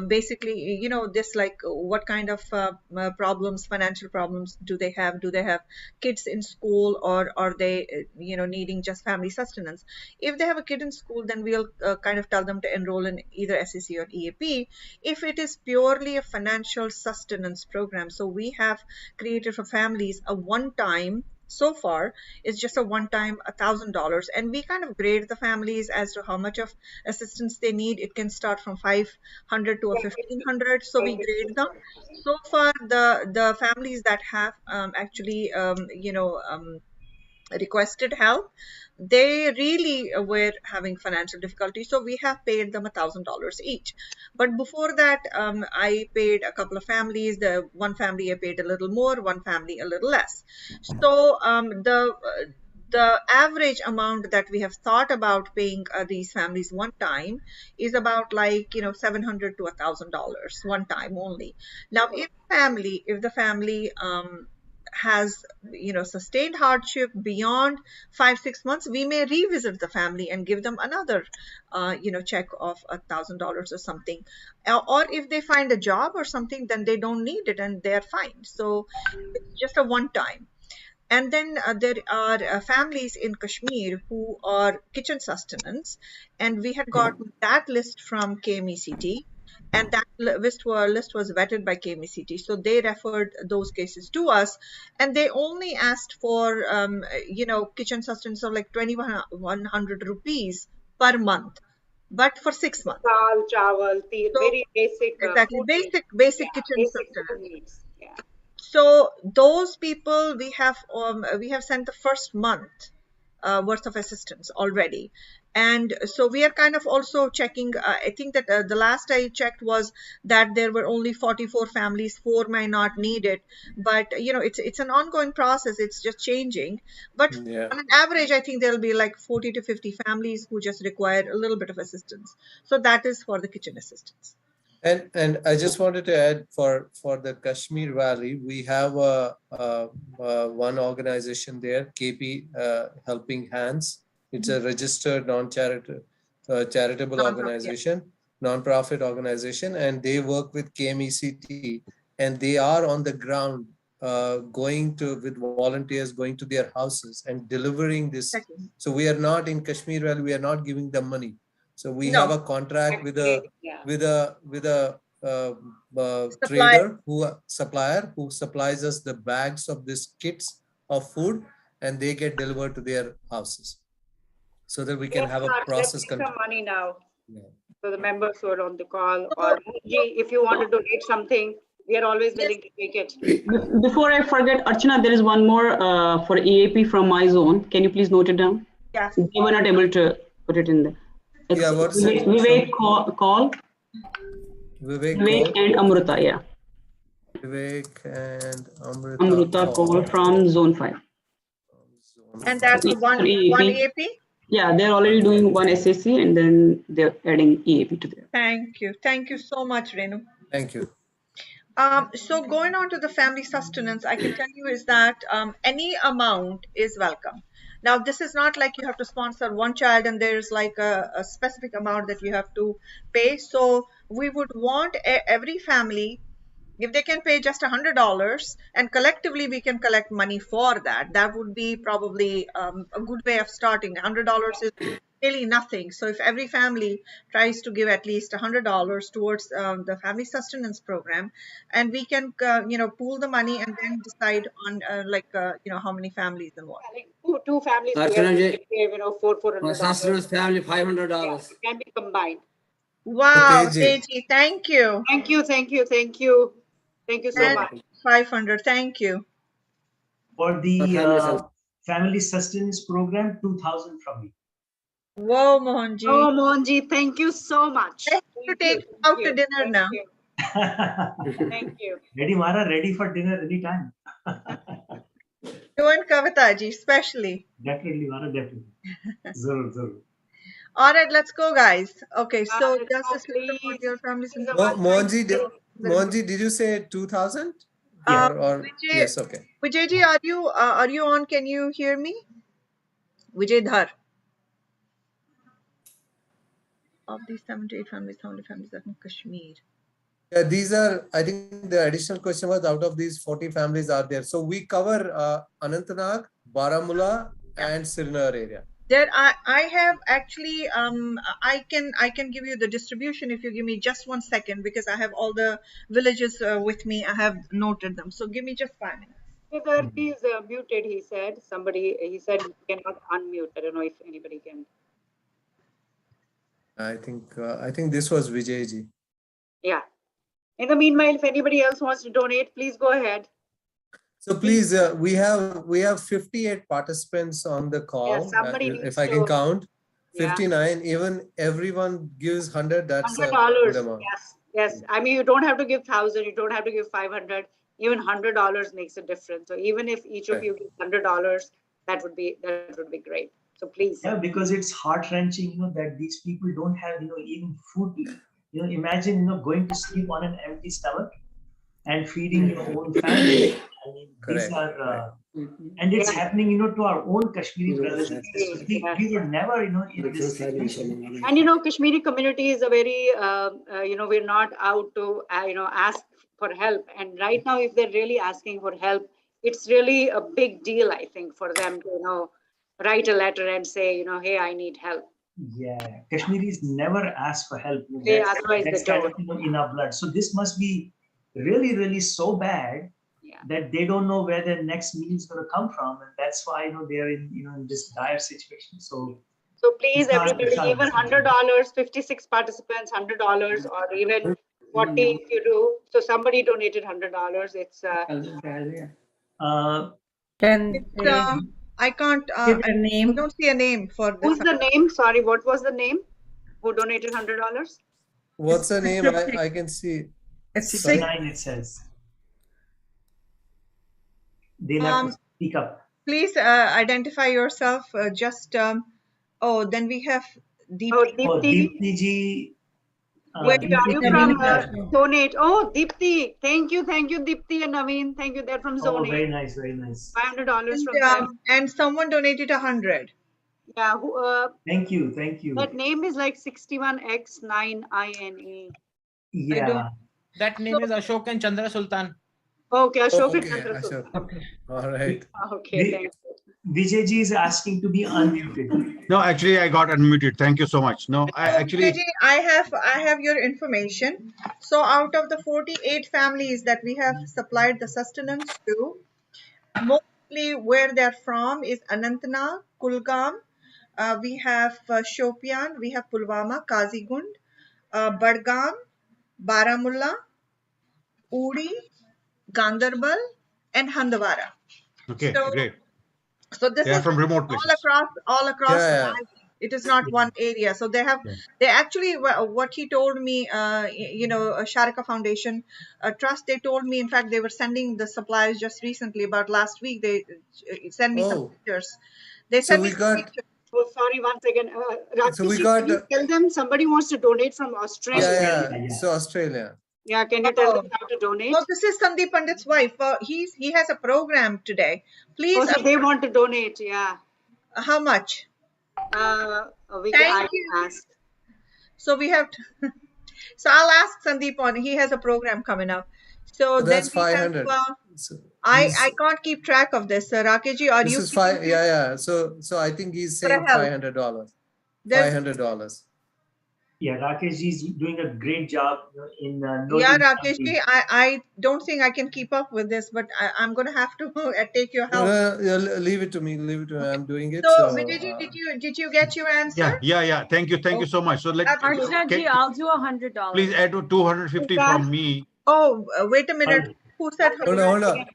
basically, this like what kind of problems, financial problems do they have? Do they have kids in school, or are they needing just family sustenance? If they have a kid in school, then we'll kind of tell them to enroll in either SSC or EAP. If it is purely a financial sustenance program, so we have created for families a one-time, so far it's just a one-time $1,000, and we kind of grade the families as to how much of assistance they need. It can start from 500 to a 1,500, so we grade them. So far the families that have actually requested help, they really were having financial difficulty, so we have paid them $1,000 each. But before that, I paid a couple of families. The one family I paid a little more, one family a little less. So the average amount that we have thought about paying these families one time is about like $700 to $1,000 one time only. Now if the family has sustained hardship beyond 5-6 months, we may revisit the family and give them another check of $1,000 or something. Or if they find a job or something, then they don't need it and they're fine. So it's just a one time. And then there are families in Kashmir who are kitchen sustenance, and we had gotten that list from KMECT, and that list was vetted by KMECT. So they referred those cases to us, and they only asked for kitchen sustenance of like 2,100 rupees per month, but for 6 months. Dal, chawal, tea, very basic. Exactly, food basic kitchen basic sustenance. food needs. Yeah. So those people we have sent the first month worth of assistance already, and so we are kind of also checking. I think that the last I checked was that there were only 44 families. 4 might not need it, but it's an ongoing process. It's just changing. But on an average, I think there'll be like 40 to 50 families who just require a little bit of assistance. So that is for the kitchen assistance. And I just wanted to add for the Kashmir Valley, we have one organization there, KP Helping Hands. It's a registered charitable organization, non-profit organization, and they work with KMECT, and they are on the ground with volunteers going to their houses and delivering this. So we are not in Kashmir Valley, we are not giving them money. So we have a contract with a trader supplier who supplies us the bags of these kits of food, and they get delivered to their houses, so that we can have a process control. Some money now. Yeah. So the members who are on the call, or if you want to donate something, we are always willing to take it. Before I forget, Archana, there is one more for EAP from my zone. Can you please note it down? Yes. We were not able to put it in there. It's Vivek call. Vivek and Amruta, yeah. Vivek and Amruta. Amruta call from Zone 5. And that's one EAP? Yeah, they're already doing one SSC, and then they're adding EAP to there. Thank you. Thank you so much, Renu. Thank you. So going on to the family sustenance, I can tell you is that any amount is welcome. Now, this is not like you have to sponsor one child and there's like a specific amount that you have to pay. So we would want every family, if they can pay just $100, and collectively we can collect money for that, that would be probably a good way of starting. $100 is really nothing. So if every family tries to give at least $100 towards the family sustenance program, and we can, pool the money and then decide on how many families and what. Like two families together, give, $400. Sustenance family, Yeah, $500. it can be combined. Wow, Teji. Teji, thank you. Thank you, thank you, thank you. Thank you so And much. 500, thank you. For the family sustenance program, 2,000 from me. Whoa, Mohanji. Oh, Mohanji, thank you so much. I have to take you out to dinner Thank now. you. Thank you. Ready, Mara? Ready for dinner anytime. You and Kavita ji, especially. Definitely, Mara, definitely. Zarur, zarur. All right, let's go, guys. Okay, so Let's does go, this list support your families? Mohanji, did you say 2,000? Or Vijay, yes, okay. Vijay ji, are you on? Can you hear me? Vijay Dhar. Of these 7 to 8 families, how many families are in Kashmir? Yeah, these are, I think the additional question was out of these 40 families are there. So we cover Anantnag, Baramulla, and Srinagar area. There, I have actually, I can give you the distribution if you give me just 1 second, because I have all the villages with me. I have noted them. So give me just 5 minutes. He's muted, he said. He said he cannot unmute. I don't know if anybody can. I think this was Vijay ji. Yeah. In the meanwhile, if anybody else wants to donate, please go ahead. So please, we have 58 participants on the call. Yeah, somebody needs if I can count, Yeah. 59. Even everyone gives 100. That's a $100. good amount. Yes. I mean, you don't have to give 1,000. You don't have to give 500. Even $100 makes a difference. So even if each of you give $100, that would be great. So please. Yeah, because it's heart wrenching, that these people don't have, even food to eat. Imagine, going to sleep on an empty stomach and feeding your own family. I mean, these are, and it's happening, to our own Kashmiri brothers and sisters. We were never, in this situation. And Kashmiri community is a very, we're not out to, ask for help. And right now, if they're really asking for help, it's really a big deal, I think, for them to, write a letter and say, hey, I need help. Yeah, Kashmiris never ask for help. Otherwise That's they kind of, in our blood. So this must be really, really so bad that they don't know where their next meal is going to come from, and that's why they're in in this dire situation. So please, everybody, even $100, 56 participants, $100, or even 40 if you do. So somebody donated $100. It's I can't. name. I don't see a name for this. Who's the name? Sorry, what was the name? Who donated $100? What's the name? I can see. It's 69. It says. They'll have to speak up. Please identify yourself. Then we have Deepti. Deepti ji. Where are you from? Donate. Oh, Deepti. Thank you, Deepti and Naveen. Thank you. They're from Zone. Oh, very nice, very nice. $500 from them. And someone donated 100. Yeah. Thank you, thank you. That name is like 61X9INE. Yeah. That name is Ashok and Chandra Sultan. Okay, Ashok and Chandra Sultan. Okay. All right. Okay, thank you. Vijay ji is asking to be unmuted. No, actually, I got unmuted. Thank you so much. No, Vijay, I have your information. So out of the 48 families that we have supplied the sustenance to, mostly where they're from is Anantnag, Kulgam. We have Shopian, we have Pulwama, Kazigund, Badgam, Baramulla, Uri, Gandarbal, and Handawara. Okay, great. So this is from remote places. all across. It is not one area. So they actually, what he told me, Sharika Foundation Trust, they told me, in fact, they were sending the supplies just recently, about last week. They sent me some pictures. They sent me some pictures. Oh, sorry, one second. Rakesh, can you tell them somebody wants to donate from Australia? Yeah. So Australia. Yeah, can you tell them how to donate? Oh, this is Sandeep Pandit's wife. He has a program today. Please. Oh, so they want to donate, yeah. How much? I ask. So we have to, so I'll ask Sandeep on. He has a program coming up. So that's then 500. I can't keep track of this. Rakesh ji, are you? This is 5. Yeah. So I think he's saying $500. $500. Yeah, Rakesh ji is doing a great job in noting Yeah, down Rakesh the- ji, I don't think I can keep up with this, but I'm going to have to take your help. Leave it to me. Leave it to me. I'm doing it. So, Vijay ji, did you get your answer? Yeah. Thank you so much. So Archana ji, I'll do $100. please add 250 from me. Oh, wait a minute. Who said Hold on.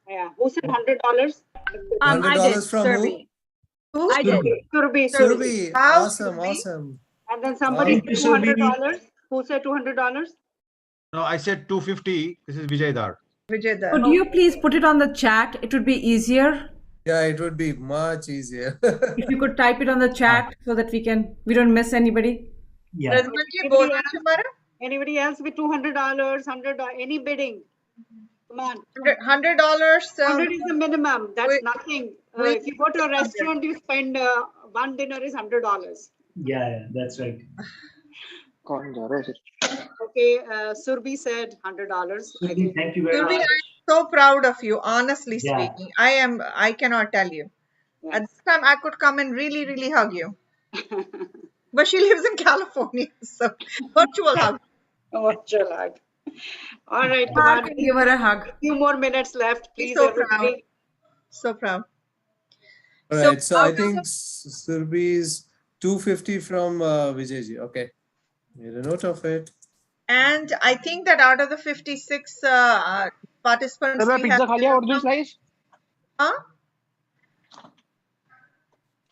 Yeah, who said $100? $100 from who? Who? I did. Surbi. Surbi. Wow, Awesome. And then somebody Thank said you, $200. Who said $200? No, I said 250. This is Vijay Dar. Could you please put it on the chat? It would be easier. Yeah, it would be much easier. If you could type it on the chat so that we don't miss anybody. Yeah. Anybody else with $200, $100, any bidding? Come on. $100. 100 is the minimum. That's nothing. If you go to a restaurant, you spend one dinner is $100. Yeah, that's right. Okay, Surbi said $100. Surbi, thank you very Surbi, much. I'm so proud of you, honestly Yeah. speaking. I cannot tell you. At this time, I could come and really, really hug you. But she lives in California, so virtual hug. Virtual hug. All right, come on. Give her a hug. A few more minutes left, please, So everybody. proud. So proud. All right. So I think Surbi is 250 from Vijayji. Okay. Made a note of it. And I think that out of the 56 participants, we pizza have. खा लिया और दूसरी slice? Huh?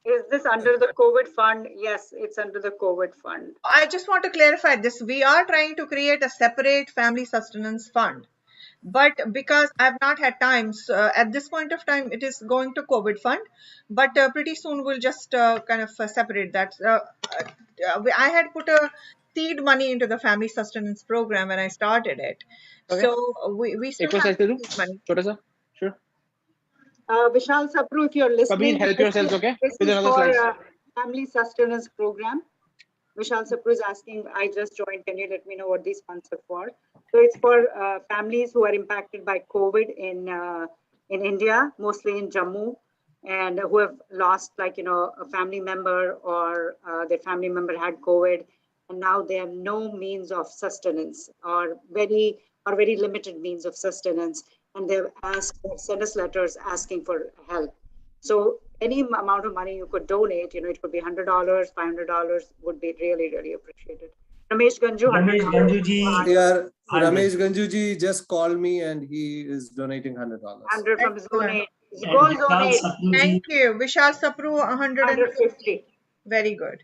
Is this under the COVID fund? Yes, it's under the COVID fund. I just want to clarify this. We are trying to create a separate family sustenance fund. But because I've not had time, so at this point of time, it is going to COVID fund. But pretty soon we'll just kind of separate that. I had put a seed money into the family sustenance program when I started it. Okay. So we still have seed money. छोटा सा, sure. Vishal Sapru, if you're listening, Kabir, help yourselves, okay? This With is another for slice. family sustenance program. Vishal Sapru is asking, I just joined, can you let me know what these funds are for? So it's for families who are impacted by COVID in India, mostly in Jammu, and who have lost a family member or their family member had COVID, and now they have no means of sustenance or very limited means of sustenance, and they've sent us letters asking for help. So any amount of money you could donate, it could be $100, $500 would be really, really appreciated. Ramesh Ganju. Ramesh Ganju ji. Yeah, Ramesh Ganju ji just called me and he is donating $100. 100 from Zone 8. And Zone 8. Thank you. Vishal Sapru, 150. Very good.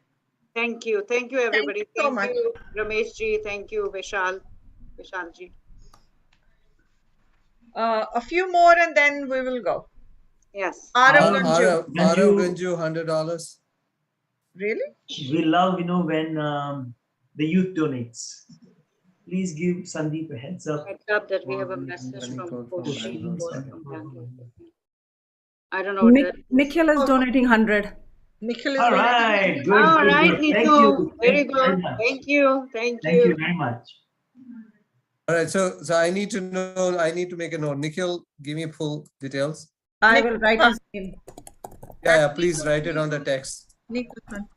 Thank you. Thank you, everybody. Thank you so much. Ramesh ji. Thank you, Vishal ji. A few more and then we will go. Yes. Arav Arav Ganju. Ganju, $100. Really? We love, when the youth donates. Please give Sandeep a heads up. Heads up that we have a message from Koshi. I don't know. Nikhil is donating 100. Nikhil is All donating right. 100. Good. All good, right, good. Nitu. Thank you. Very Thank you very good. much. Thank you. Thank Thank you very much. All right. So I need to make a note. Nikhil, give me full details. I will write his name. Yeah, please write it on the text. Nikhil.